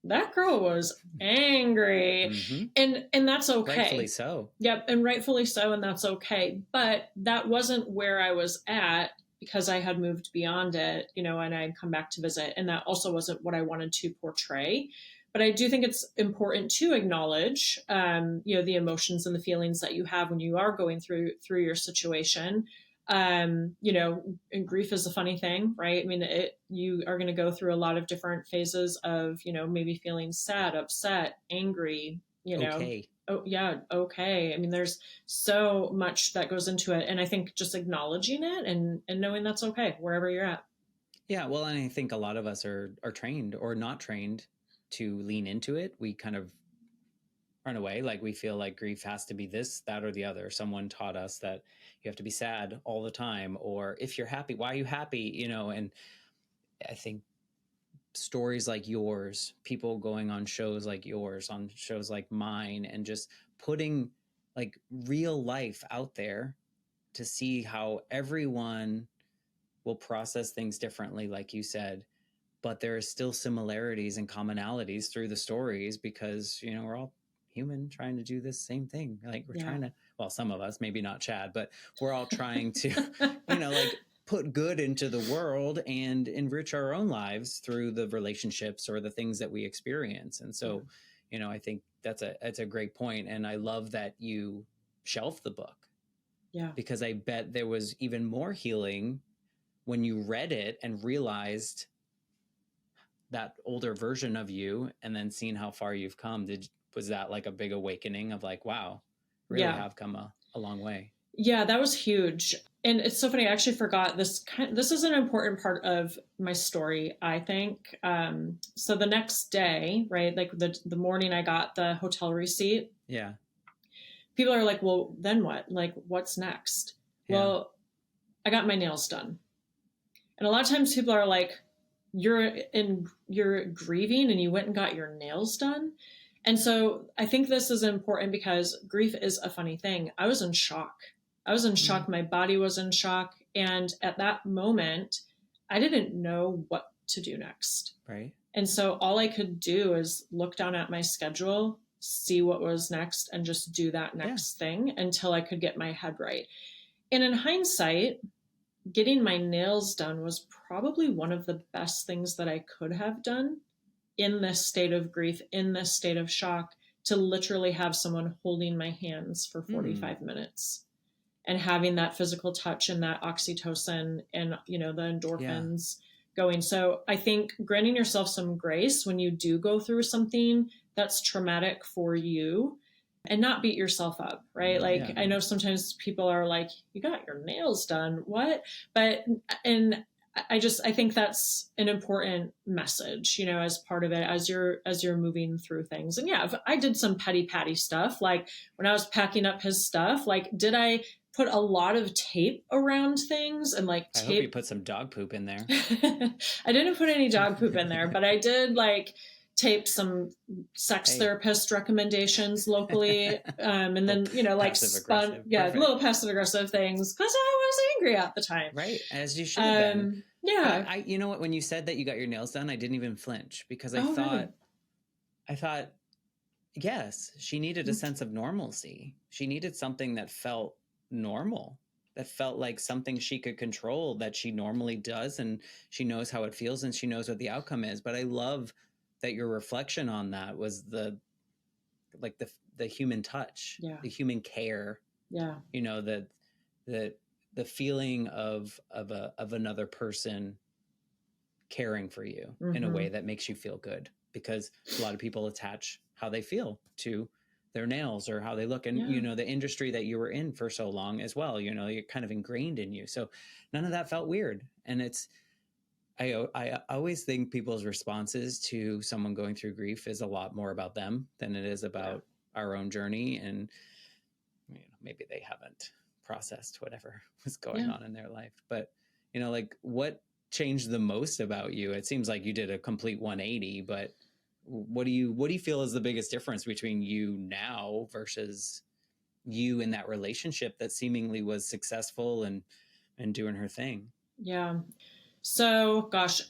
that girl was angry. Mm-hmm. And that's okay. Rightfully so. Yep, and rightfully so, and that's okay. But that wasn't where I was at because I had moved beyond it, and I'd come back to visit. And that also wasn't what I wanted to portray. But I do think it's important to acknowledge, the emotions and the feelings that you have when you are going through your situation. And grief is a funny thing, right? I mean, you are going to go through a lot of different phases of, maybe feeling sad, upset, angry, Okay. Oh yeah, okay. I mean, there's so much that goes into it, and I think just acknowledging it and knowing that's okay wherever you're at. Yeah, well, and I think a lot of us are trained or not trained to lean into it. We kind of run away. Like we feel like grief has to be this, that, or the other. Someone taught us that you have to be sad all the time, or if you're happy, why are you happy? And I think stories like yours, people going on shows like yours, on shows like mine, and just putting like real life out there to see how everyone will process things differently, like you said, but there are still similarities and commonalities through the stories because, we're all human trying to do this same thing. Like we're trying to, well, some of us, maybe not Chad, but we're all trying to, like put good into the world and enrich our own lives through the relationships or the things that we experience. And so, I think that's a great point. And I love that you shelved the book. Yeah. Because I bet there was even more healing when you read it and realized that older version of you and then seeing how far you've come. Was that like a big awakening of like, wow, really have come a long way? Yeah, that was huge. And it's so funny. I actually forgot this. This is an important part of my story, I think. So the next day, right, like the morning I got the hotel receipt. Yeah. People are like, well, then what? Like, what's next? Yeah. Well, I got my nails done. And a lot of times people are like, you're grieving and you went and got your nails done. And so I think this is important because grief is a funny thing. I was in shock. My body was in shock. And at that moment, I didn't know what to do next. Right. And so all I could do is look down at my schedule, see what was next, and just do that next thing until I could get my head right. And in hindsight, getting my nails done was probably one of the best things that I could have done in this state of grief, in this state of shock, to literally have someone holding my hands for 45 minutes and having that physical touch and that oxytocin and, the endorphins going. So I think granting yourself some grace when you do go through something that's traumatic for you, and not beat yourself up, right? Like, I know sometimes people are like, you got your nails done, what? And I think that's an important message, as part of it, as you're moving through things. And yeah, I did some petty patty stuff. Like when I was packing up his stuff, like, did I put a lot of tape around things and like tape? I hope you put some dog poop in there. I didn't put any dog poop in there, but I did like tape some sex therapist recommendations locally. And then, like spun, a little passive aggressive things because I was angry at the time. Right. As you should have been. Yeah. You know what, when you said that you got your nails done, I didn't even flinch because I thought, yes, she needed a sense of normalcy. She needed something that felt normal, that felt like something she could control, that she normally does. And she knows how it feels and she knows what the outcome is. But I love that your reflection on that was the human touch, the human care. Yeah. The feeling of another person caring for you in a way that makes you feel good, because a lot of people attach how they feel to their nails or how they look. And, the industry that you were in for so long as well, you're kind of ingrained in you. So none of that felt weird. And I always think people's responses to someone going through grief is a lot more about them than it is about our own journey. And maybe they haven't processed whatever was going on in their life. But, like, what changed the most about you? It seems like you did a complete 180, but what do you feel is the biggest difference between you now versus you in that relationship that seemingly was successful and doing her thing? Yeah. So, gosh,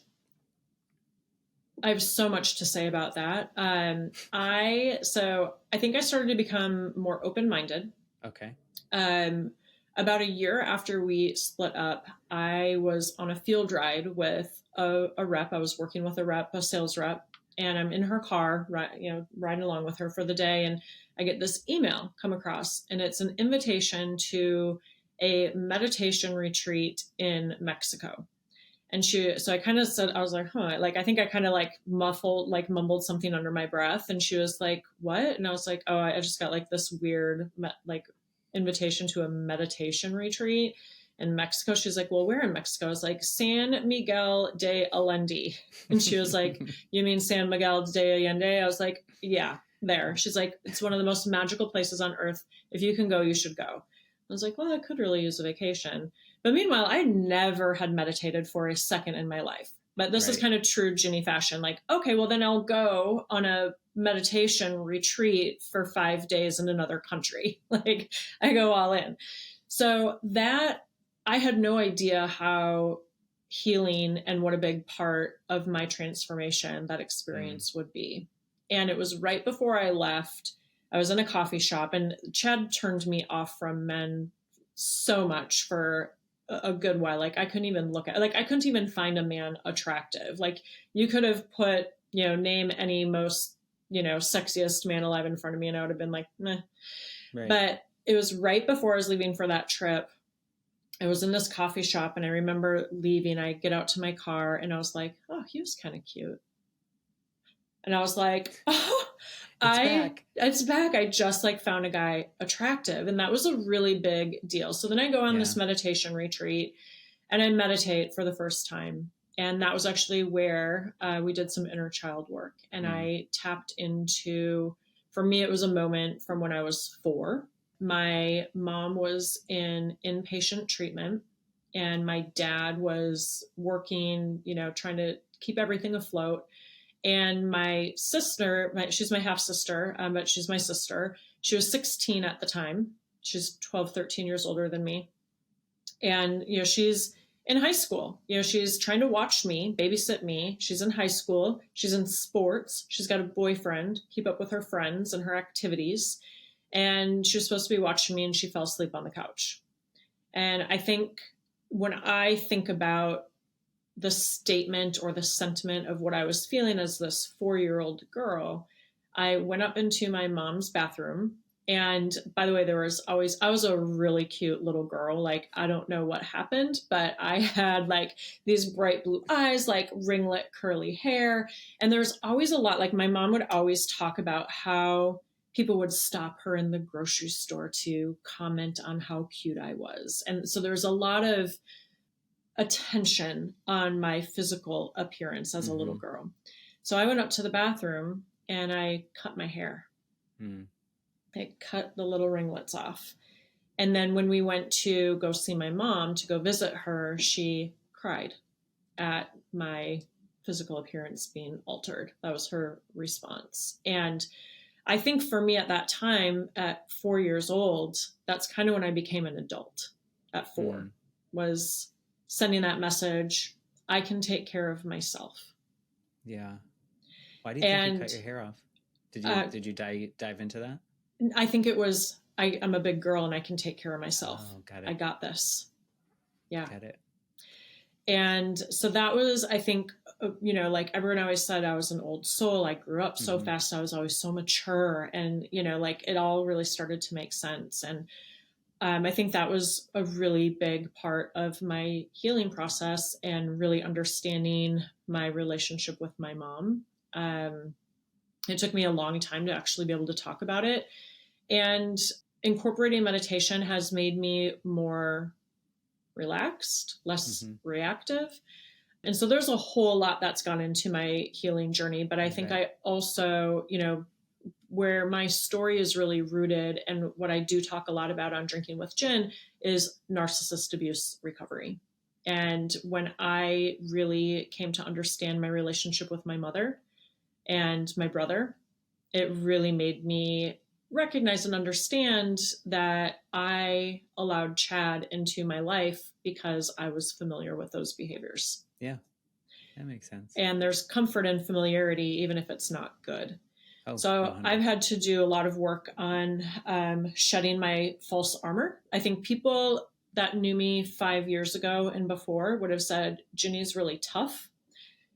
I have so much to say about that. I think I started to become more open-minded. Okay. About a year after we split up, I was on a field ride with a rep. I was working with a sales rep, and I'm in her car, riding along with her for the day. And I get this email come across, and it's an invitation to a meditation retreat in Mexico. And so I kind of said, I was like, huh, like, I think I kind of like mumbled something under my breath. And she was like, what? And I was like, oh, I just got like this weird, like, invitation to a meditation retreat in Mexico. She's like, well, where in Mexico? I was like, San Miguel de Allende. And she was like, you mean San Miguel de Allende? I was like, yeah, there. She's like, it's one of the most magical places on earth. If you can go, you should go. I was like, well, I could really use a vacation. But meanwhile, I never had meditated for a second in my life. But this is kind of true Ginny fashion. Like, okay, well, then I'll go on a meditation retreat for 5 days in another country. Like, I go all in. So that, I had no idea how healing and what a big part of my transformation that experience would be. And it was right before I left. I was in a coffee shop, and Chad turned me off from men so much for a good while. Like, I couldn't even I couldn't even find a man attractive. Like, you could have put, name any most, sexiest man alive in front of me, and I would have been like, meh. Right. But it was right before I was leaving for that trip. I was in this coffee shop, and I remember leaving. I get out to my car, and I was like, oh, he was kind of cute. And I was like, oh, it's back. I just like found a guy attractive. And that was a really big deal. So then I go on this meditation retreat, and I meditate for the first time. And that was actually where we did some inner child work. And I tapped into, for me, it was a moment from when I was 4. My mom was in inpatient treatment, and my dad was working, trying to keep everything afloat. And my sister, she's my half sister, but she's my sister. She was 16 at the time. She's 12, 13 years older than me. And, she's in high school. She's trying to watch me, babysit me. She's in high school. She's in sports. She's got a boyfriend, keep up with her friends and her activities. And she was supposed to be watching me, and she fell asleep on the couch. And I think when I think about the statement or the sentiment of what I was feeling as this 4-year-old girl, I went up into my mom's bathroom. And by the way, I was a really cute little girl. Like, I don't know what happened, but I had like these bright blue eyes, like ringlet curly hair. And there's always a lot, like, my mom would always talk about how people would stop her in the grocery store to comment on how cute I was. And so there's a lot of attention on my physical appearance as a little girl. So I went up to the bathroom, and I cut my hair. I cut the little ringlets off. And then when we went to go see my mom, to go visit her, she cried at my physical appearance being altered. That was her response. And I think for me at that time, at 4 years old, that's kind of when I became an adult. At 4 was sending that message, I can take care of myself. Yeah. Why do you think you cut your hair off? Did you dive into that? I think it was, I'm a big girl, and I can take care of myself. Oh, got it. I got this. Yeah. Got it. And so that was, I think, like everyone always said, I was an old soul. I grew up so fast. I was always so mature, and, like, it all really started to make sense. And I think that was a really big part of my healing process, and really understanding my relationship with my mom. It took me a long time to actually be able to talk about it. And incorporating meditation has made me more relaxed, less reactive. And so there's a whole lot that's gone into my healing journey. But I think I also, where my story is really rooted, and what I do talk a lot about on Drinking with Gin, is narcissist abuse recovery. And when I really came to understand my relationship with my mother and my brother, it really made me recognize and understand that I allowed Chad into my life because I was familiar with those behaviors. Yeah. That makes sense. And there's comfort in familiarity, even if it's not good. Oh, So 100. I've had to do a lot of work on shedding my false armor. I think people that knew me 5 years ago and before would have said, Ginny's really tough.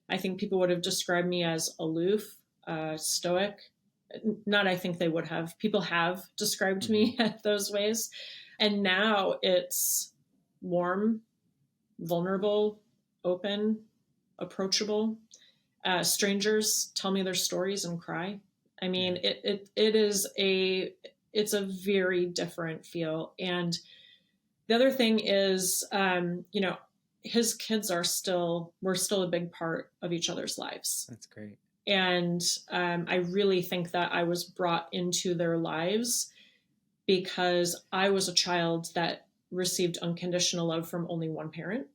I think people would have described me as aloof, stoic. Not, I think they would have. People have described me those ways. And now it's warm, vulnerable, open, approachable. Strangers tell me their stories and cry. I mean, it's a very different feel. And the other thing is, his kids we're still a big part of each other's lives. That's great. And I really think that I was brought into their lives because I was a child that received unconditional love from only one parent.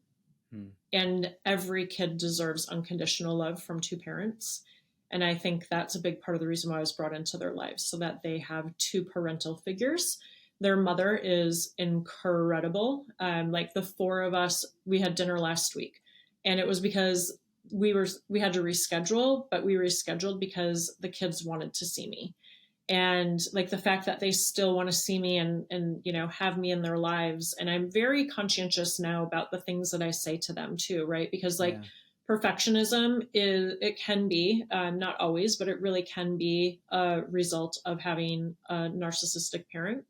And every kid deserves unconditional love from two parents. And I think that's a big part of the reason why I was brought into their lives, so that they have two parental figures. Their mother is incredible. Like the four of us, we had dinner last week, and it was because we had to reschedule, but we rescheduled because the kids wanted to see me. And like the fact that they still want to see me and have me in their lives. And I'm very conscientious now about the things that I say to them too, right? Because perfectionism it can be, not always, but it really can be a result of having a narcissistic parent,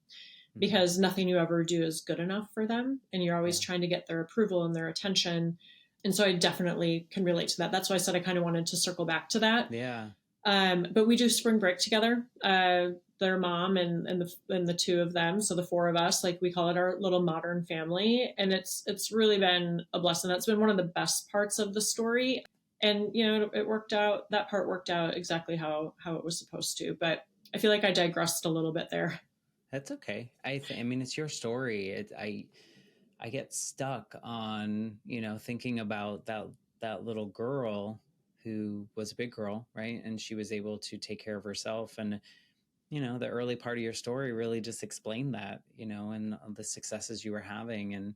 because nothing you ever do is good enough for them. And you're always trying to get their approval and their attention. And so I definitely can relate to that. That's why I said I kind of wanted to circle back to that. Yeah. But we do spring break together. Their mom and the two of them, so the four of us, like we call it our little modern family, and it's really been a blessing. That's been one of the best parts of the story, and it worked out. That part worked out exactly how it was supposed to. But I feel like I digressed a little bit there. That's okay. I mean, it's your story. I get stuck on thinking about that little girl who was a big girl, right? And she was able to take care of herself. And, the early part of your story really just explained that, and the successes you were having and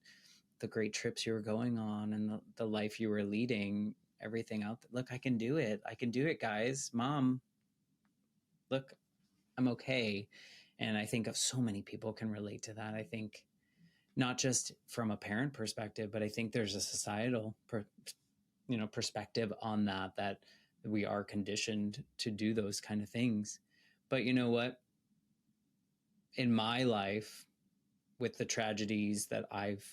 the great trips you were going on and the life you were leading, everything out. Look, I can do it. I can do it, guys. Mom, look, I'm okay. And I think of so many people can relate to that. I think not just from a parent perspective, but I think there's a societal perspective on that we are conditioned to do those kind of things. But you know what? In my life, with the tragedies that I've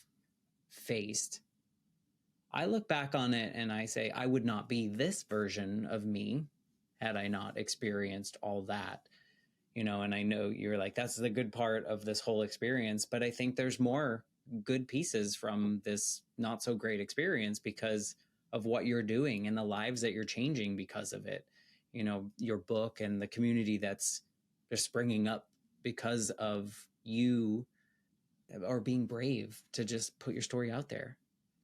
faced, I look back on it and I say, I would not be this version of me had I not experienced all that. And I know you're like, that's the good part of this whole experience, but I think there's more good pieces from this not so great experience because of what you're doing and the lives that you're changing because of it. Your book and the community that's just springing up because of you, or being brave to just put your story out there.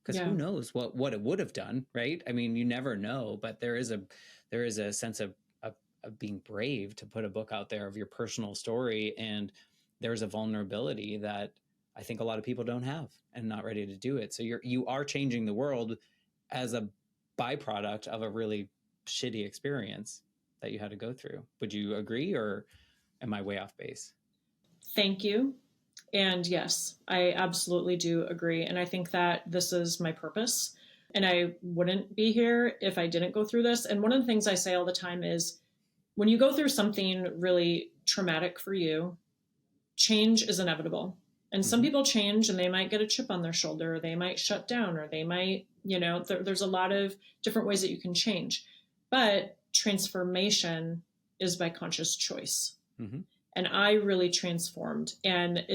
Because who knows what it would have done, right? I mean, you never know, but there is a sense of being brave to put a book out there of your personal story, and there's a vulnerability that I think a lot of people don't have and not ready to do it. So you are changing the world as a byproduct of a really shitty experience that you had to go through. Would you agree, or am I way off base? Thank you. And yes, I absolutely do agree. And I think that this is my purpose. And I wouldn't be here if I didn't go through this. And one of the things I say all the time is when you go through something really traumatic for you, change is inevitable. And some people change and they might get a chip on their shoulder, or they might shut down, or they might, there's a lot of different ways that you can change. But transformation is by conscious choice. And I really transformed. And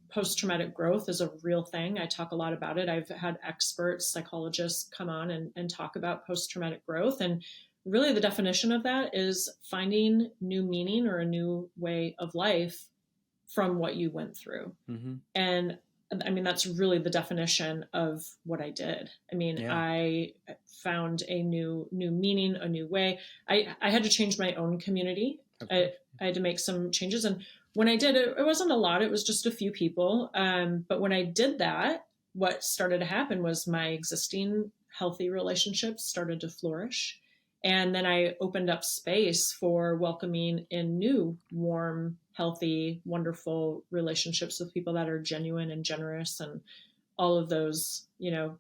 post-traumatic growth is a real thing. I talk a lot about it. I've had experts, psychologists come on and talk about post-traumatic growth. And really the definition of that is finding new meaning or a new way of life from what you went through. And I mean, that's really the definition of what I did. I mean, I found a new meaning, a new way. I had to change my own community. I had to make some changes. And when I did it, it wasn't a lot. It was just a few people. But when I did that, what started to happen was my existing healthy relationships started to flourish. And then I opened up space for welcoming in new, warm, healthy, wonderful relationships with people that are genuine and generous and all of those,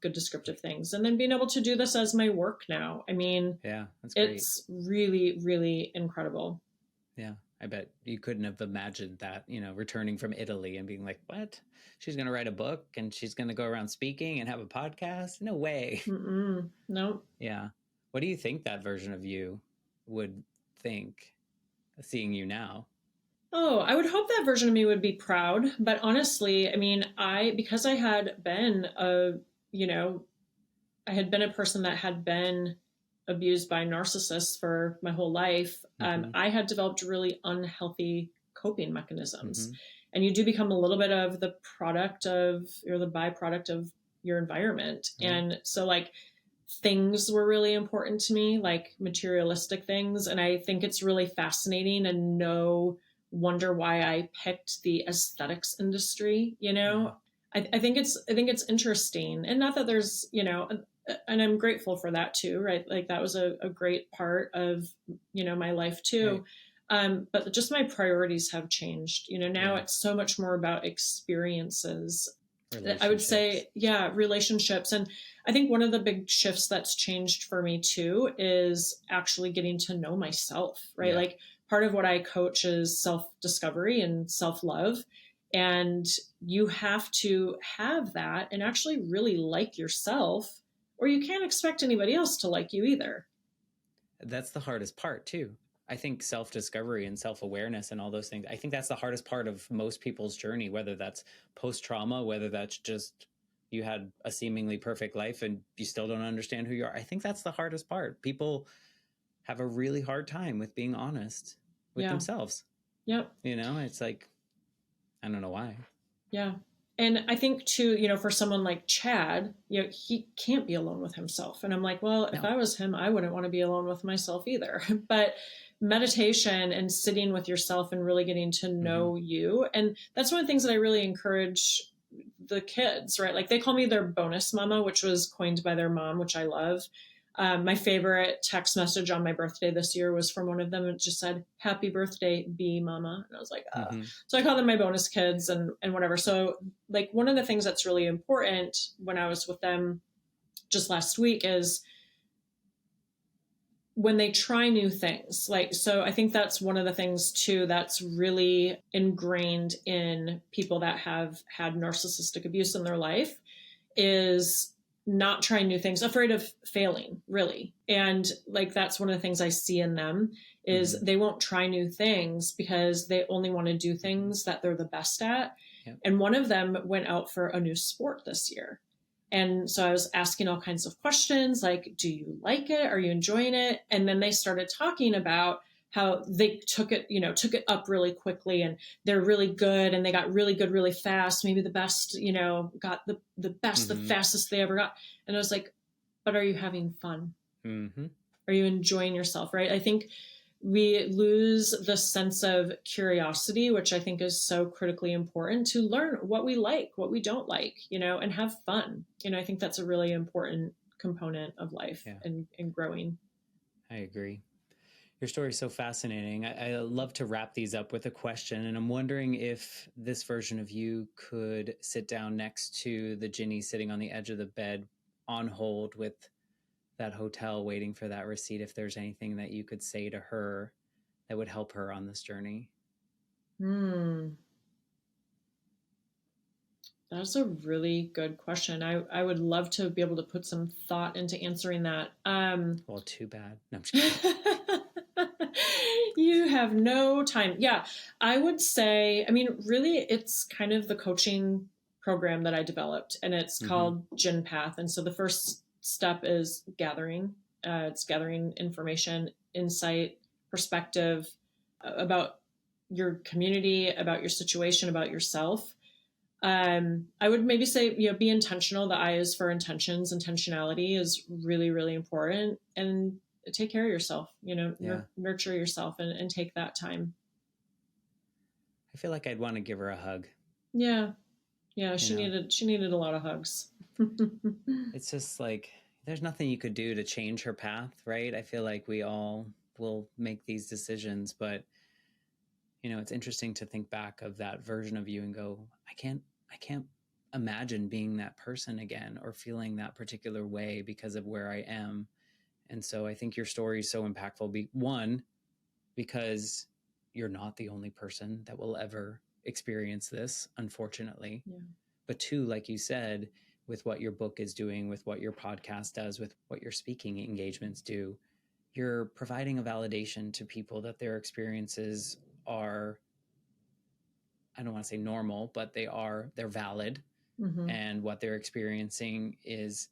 good descriptive things. And then being able to do this as my work now. I mean, yeah, that's great. It's really, really incredible. Yeah. I bet you couldn't have imagined that, returning from Italy and being like, what? She's going to write a book and she's going to go around speaking and have a podcast? No way. No. Yeah. What do you think that version of you would think seeing you now? Oh, I would hope that version of me would be proud. But honestly, I mean, because I had been I had been a person that had been abused by narcissists for my whole life. I had developed really unhealthy coping mechanisms. And you do become a little bit of the product of, or the byproduct of your environment. And so like things were really important to me, like materialistic things. And I think it's really fascinating and no wonder why I picked the aesthetics industry, I think it's interesting, and not that there's, and I'm grateful for that too, right? Like that was a great part of, my life too. Right. But just my priorities have changed, now it's so much more about experiences. I would say, relationships. And I think one of the big shifts that's changed for me too is actually getting to know myself, right? Yeah. Like part of what I coach is self-discovery and self-love. And you have to have that and actually really like yourself, or you can't expect anybody else to like you either. That's the hardest part too. I think self-discovery and self-awareness and all those things, I think that's the hardest part of most people's journey, whether that's post-trauma, whether that's just you had a seemingly perfect life and you still don't understand who you are. I think that's the hardest part. People have a really hard time with being honest with themselves. Yep. It's like, I don't know why. Yeah. And I think too, for someone like Chad, he can't be alone with himself. And I'm like, well, if I was him, I wouldn't want to be alone with myself either. But meditation and sitting with yourself and really getting to know you. And that's one of the things that I really encourage the kids, right? Like they call me their bonus mama, which was coined by their mom, which I love. My favorite text message on my birthday this year was from one of them. It just said, "Happy birthday, B mama." And I was like, So I call them my bonus kids and whatever. So like one of the things that's really important when I was with them just last week is when they try new things. Like, so I think that's one of the things too, that's really ingrained in people that have had narcissistic abuse in their life is not trying new things, afraid of failing, really. And like, that's one of the things I see in them is they won't try new things because they only want to do things that they're the best at. Yep. And one of them went out for a new sport this year. And so I was asking all kinds of questions like, do you like it? Are you enjoying it? And then they started talking about how they took it up really quickly and they're really good and they got really good really fast. Maybe the best, got the best, the fastest they ever got. And I was like, but are you having fun? Are you enjoying yourself? Right. I think we lose the sense of curiosity, which I think is so critically important to learn what we like, what we don't like, and have fun. I think that's a really important component of life and growing. I agree. Your story is so fascinating. I love to wrap these up with a question. And I'm wondering if this version of you could sit down next to the Ginny sitting on the edge of the bed on hold with that hotel waiting for that receipt, if there's anything that you could say to her that would help her on this journey. That's a really good question. I would love to be able to put some thought into answering that. Well, too bad. No, I'm just kidding. You have no time. Yeah, I would say, I mean, really, it's kind of the coaching program that I developed, and it's called Gin Path. And so the first step is gathering. It's gathering information, insight, perspective about your community, about your situation, about yourself. I would maybe say, be intentional. The I is for intentions. Intentionality is really, really important. And take care of yourself, nurture yourself and take that time. I feel like I'd want to give her a hug. Yeah. Yeah. She needed a lot of hugs. It's just like, there's nothing you could do to change her path, right? I feel like we all will make these decisions, but it's interesting to think back of that version of you and go, I can't imagine being that person again or feeling that particular way because of where I am. And so I think your story is so impactful. One, because you're not the only person that will ever experience this, unfortunately. Yeah. But two, like you said, with what your book is doing, with what your podcast does, with what your speaking engagements do, you're providing a validation to people that their experiences are, I don't want to say normal, but they're valid. Mm-hmm. And what they're experiencing is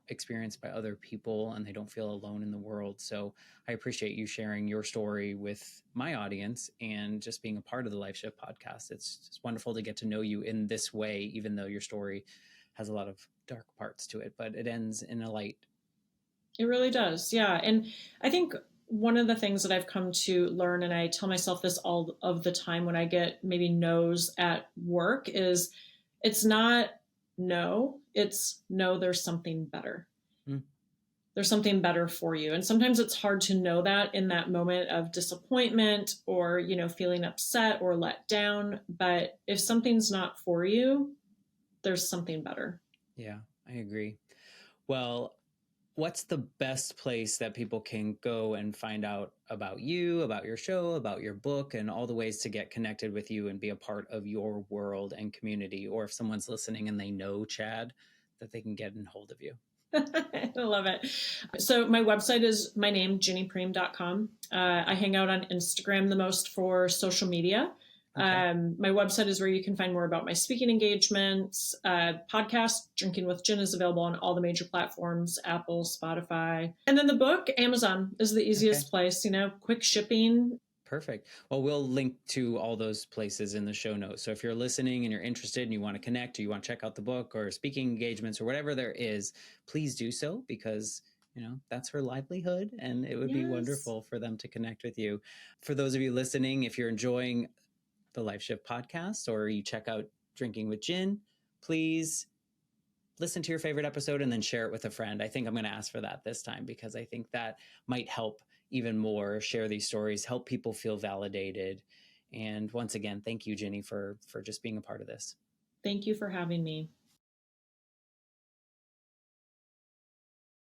experienced by other people and they don't feel alone in the world. So I appreciate you sharing your story with my audience and just being a part of the Life Shift podcast. It's just wonderful to get to know you in this way, even though your story has a lot of dark parts to it, but it ends in a light. It really does. Yeah. And I think one of the things that I've come to learn, and I tell myself this all of the time when I get maybe no's at work, is it's not no, it's no, there's something better. There's something better for you. And sometimes it's hard to know that in that moment of disappointment or, feeling upset or let down. But if something's not for you, there's something better. Yeah, I agree. Well, what's the best place that people can go and find out about you, about your show, about your book, and all the ways to get connected with you and be a part of your world and community? Or if someone's listening and they know Chad, that they can get in hold of you. I love it. So my website is my name, ginnypriem.com. I hang out on Instagram the most for social media. Okay. My website is where you can find more about my speaking engagements. Podcast, Drinking with Gin, is available on all the major platforms, Apple, Spotify. And then the book, Amazon is the easiest place, quick shipping. Perfect. Well, we'll link to all those places in the show notes. So if you're listening and you're interested and you want to connect or you want to check out the book or speaking engagements or whatever there is, please do so because that's her livelihood and it would be wonderful for them to connect with you. For those of you listening, if you're enjoying the Life Shift podcast or you check out Drinking with Gin, please listen to your favorite episode and then share it with a friend. I think I'm going to ask for that this time because I think that might help even more share these stories, help people feel validated. And once again, thank you, Ginny, for just being a part of this. Thank you for having me.